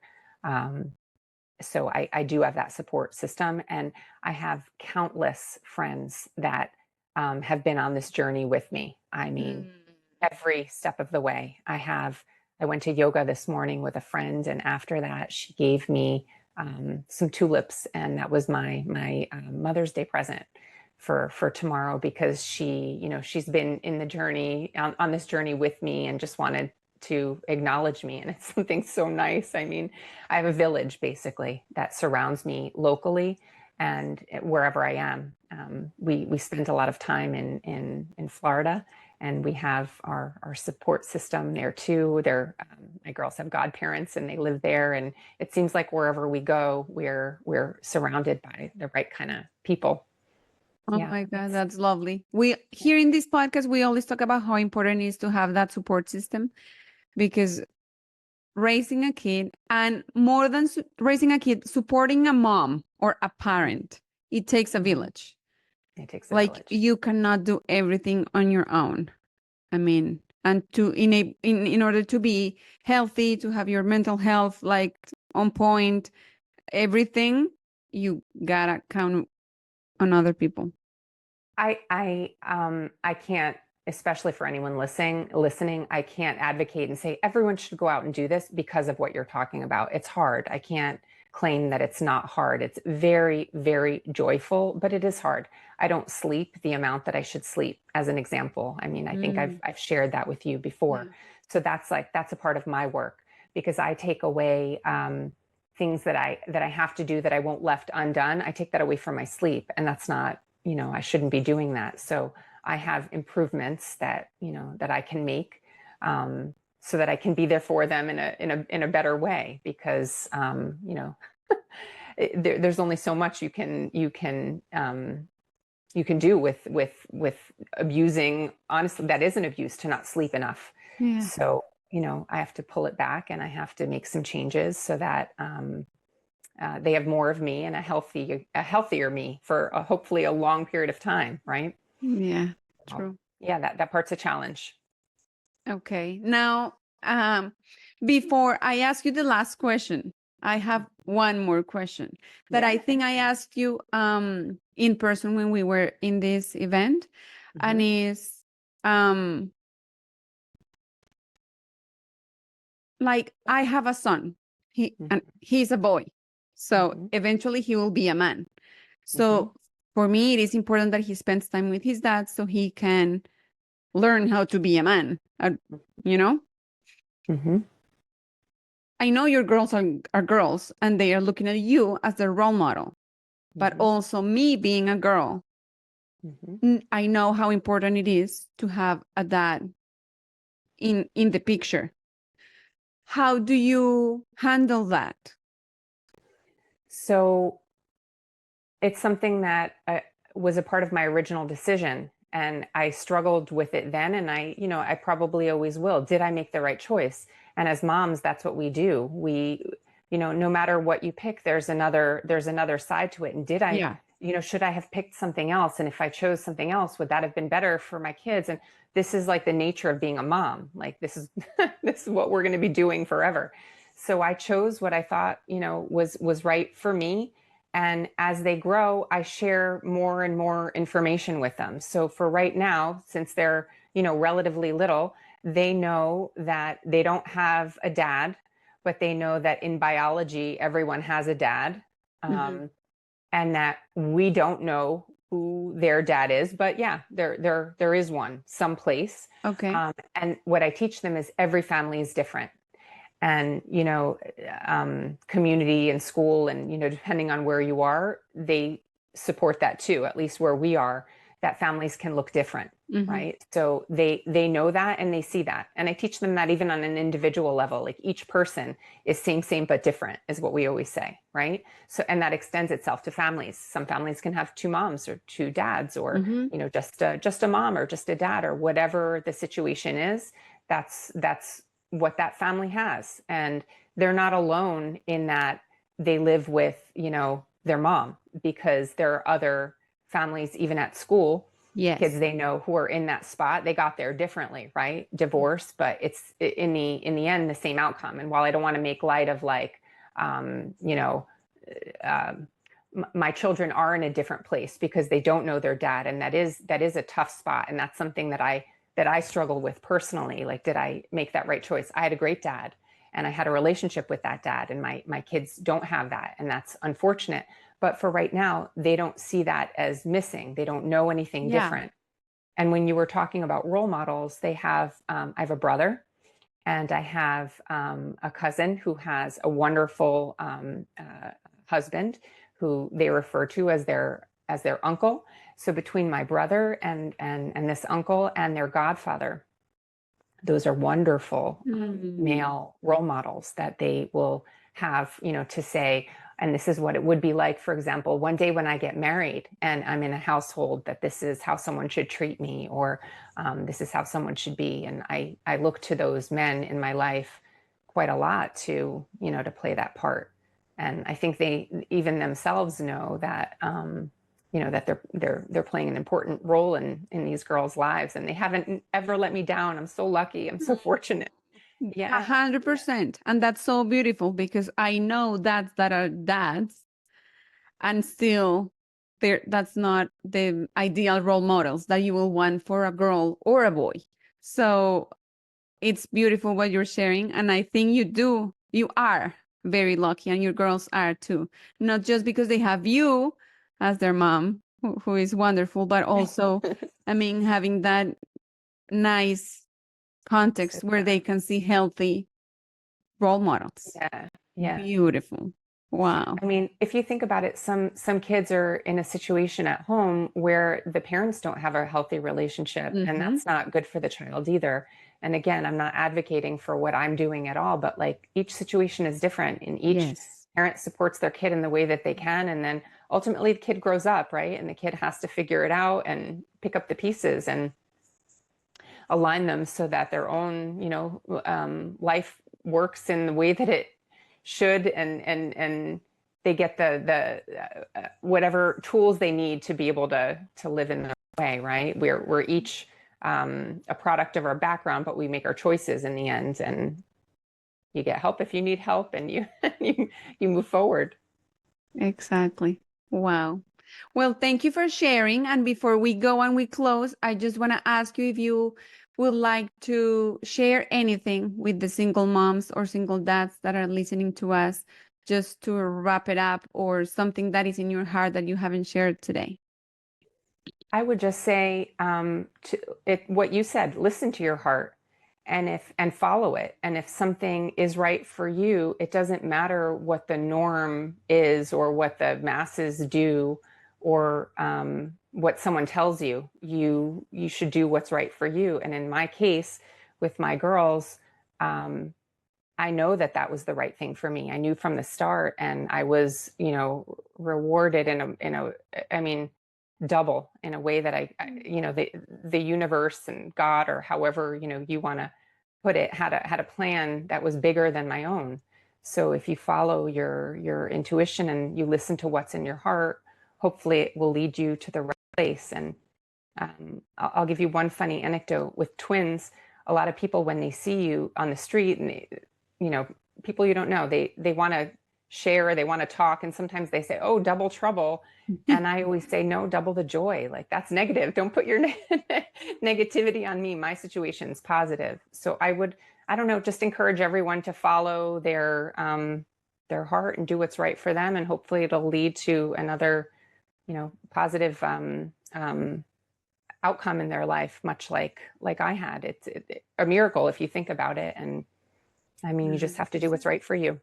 So I do have that support system, and I have countless friends that have been on this journey with me. I mean, every step of the way. I went to yoga this morning with a friend, and after that, she gave me some tulips, and that was my Mother's Day present for tomorrow, because she's been in the journey on this journey with me, and just wanted to acknowledge me. And it's something so nice. I mean, I have a village basically that surrounds me locally and wherever I am. We spent a lot of time in Florida, and we have our support system there too. My girls have godparents, and they live there. And it seems like wherever we go, we're surrounded by the right kind of people. Oh my God, that's lovely. We here in this podcast, we always talk about how important it is to have that support system, because raising a kid, and more than raising a kid, supporting a mom or a parent, it takes a village. It takes a village. You cannot do everything on your own. I mean, and in order to be healthy, to have your mental health like on point, everything, you gotta count on other people. I can't, especially for anyone listening, I can't advocate and say everyone should go out and do this because of what you're talking about. It's hard. I can't claim that it's not hard. It's very, very joyful, but it is hard. I don't sleep the amount that I should sleep, as an example. I mean, I think I've shared that with you before. So that's a part of my work, because I take away things that I have to do that I won't left undone, I take that away from my sleep, and that's not, I shouldn't be doing that. So I have improvements that, that I can make, so that I can be there for them in a better way, because there's only so much you can do with abusing. Honestly, that is an abuse, to not sleep enough. Yeah. So I have to pull it back, and I have to make some changes so that they have more of me, and a healthier me for hopefully a long period of time, right? Yeah, true. Yeah, that part's a challenge. Okay. Now, before I ask you the last question, I have one more question that I think I asked you in person when we were in this event, and is like, I have a son. And he's a boy. So eventually he will be a man. So for me, it is important that he spends time with his dad so he can learn how to be a man, you know? I know your girls are girls and they are looking at you as their role model, but also me being a girl, I know how important it is to have a dad in the picture. How do you handle that? So it's something that was a part of my original decision, and I struggled with it then, and I probably always will. Did I make the right choice? And as moms, that's what we do. We, no matter what you pick, there's another side to it. And did I, should I have picked something else? And if I chose something else, would that have been better for my kids? And this is like the nature of being a mom. Like, this is this is what we're going to be doing forever. So I chose what I thought, was right for me. And as they grow, I share more and more information with them. So for right now, since they're, relatively little, they know that they don't have a dad, but they know that in biology, everyone has a dad. And that we don't know who their dad is, but yeah, there is one someplace. Okay. And what I teach them is every family is different. And community and school, and depending on where you are, they support that too. At least where we are, that families can look different, right? So they know that, and they see that, and I teach them that even on an individual level. Like, each person is same but different, is what we always say, right? So, and that extends itself to families. Some families can have two moms or two dads, or just a mom or just a dad, or whatever the situation is. That's what that family has. And they're not alone in that they live with, their mom, because there are other families, even at school, kids they know who are in that spot. They got there differently, right? Divorce, but it's in the end, the same outcome. And while I don't want to make light of, like, my children are in a different place because they don't know their dad. And that is a tough spot. And that's something that I struggle with personally. Like, did I make that right choice? I had a great dad, and I had a relationship with that dad, and my kids don't have that. And that's unfortunate. But for right now, they don't see that as missing. They don't know anything different. And when you were talking about role models, I have a brother, and I have a cousin who has a wonderful husband who they refer to as their uncle. So between my brother and this uncle and their godfather, those are wonderful male role models that they will have, to say, and this is what it would be like, for example, one day when I get married and I'm in a household, that this is how someone should treat me, or this is how someone should be. And I look to those men in my life quite a lot to play that part. And I think they even themselves know that, that they're playing an important role in these girls' lives, and they haven't ever let me down. I'm so lucky. I'm so fortunate. Yeah. 100%. And that's so beautiful, because I know dads that are dads and still that's not the ideal role models that you will want for a girl or a boy. So it's beautiful what you're sharing. And I think you are very lucky, and your girls are too. Not just because they have you as their mom, who is wonderful, but also, having that nice context where they can see healthy role models. Yeah. Beautiful. Wow. I mean, if you think about it, some kids are in a situation at home where the parents don't have a healthy relationship, and Mm-hmm. that's not good for the child either. And again, I'm not advocating for what I'm doing at all, but like each situation is different, and each Yes. parent supports their kid in the way that they can. And then ultimately the kid grows up, right? And the kid has to figure it out and pick up the pieces and align them so that their own, life works in the way that it should, and they get the whatever tools they need to be able to live in their way, right? We're each a product of our background, but we make our choices in the end, and you get help if you need help, and you you move forward. Exactly. Wow. Well, thank you for sharing. And before we go and we close, I just want to ask you if you would like to share anything with the single moms or single dads that are listening to us, just to wrap it up, or something that is in your heart that you haven't shared today. I would just say what you said, listen to your heart and follow it. And if something is right for you, it doesn't matter what the norm is or what the masses do or what someone tells you. You should do what's right for you. And in my case, with my girls, I know that that was the right thing for me. I knew from the start, and I was, rewarded I mean, double in a way that the universe and God, or however, you want to put it, had a plan that was bigger than my own. So if you follow your intuition and you listen to what's in your heart, hopefully it will lead you to the right place. And I'll give you one funny anecdote with twins. A lot of people, when they see you on the street, and you know, people you don't know, they want to share, they want to talk, and sometimes they say, "Oh, double trouble," and I always say, "No, double the joy." Like, that's negative. Don't put your negativity on me. My situation's positive. So I don't know, just encourage everyone to follow their heart and do what's right for them, and hopefully it'll lead to another, positive outcome in their life, much like I had. It's a miracle if you think about it. And I mean, you just have to do what's right for you.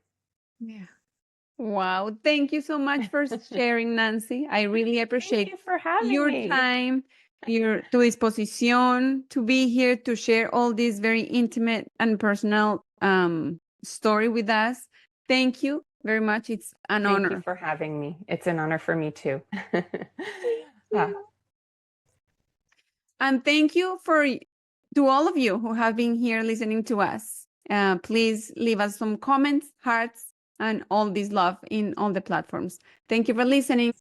Yeah. Wow. Thank you so much for sharing, Nancy. I really Thank appreciate you for having your me. time, your tu disposición to be here to share all this very intimate and personal story with us. Thank you very much. It's an Thank you honor. for having me. It's an honor for me too. And thank you to all of you who have been here listening to us. Please leave us some comments, hearts, and all this love in all the platforms. Thank you for listening.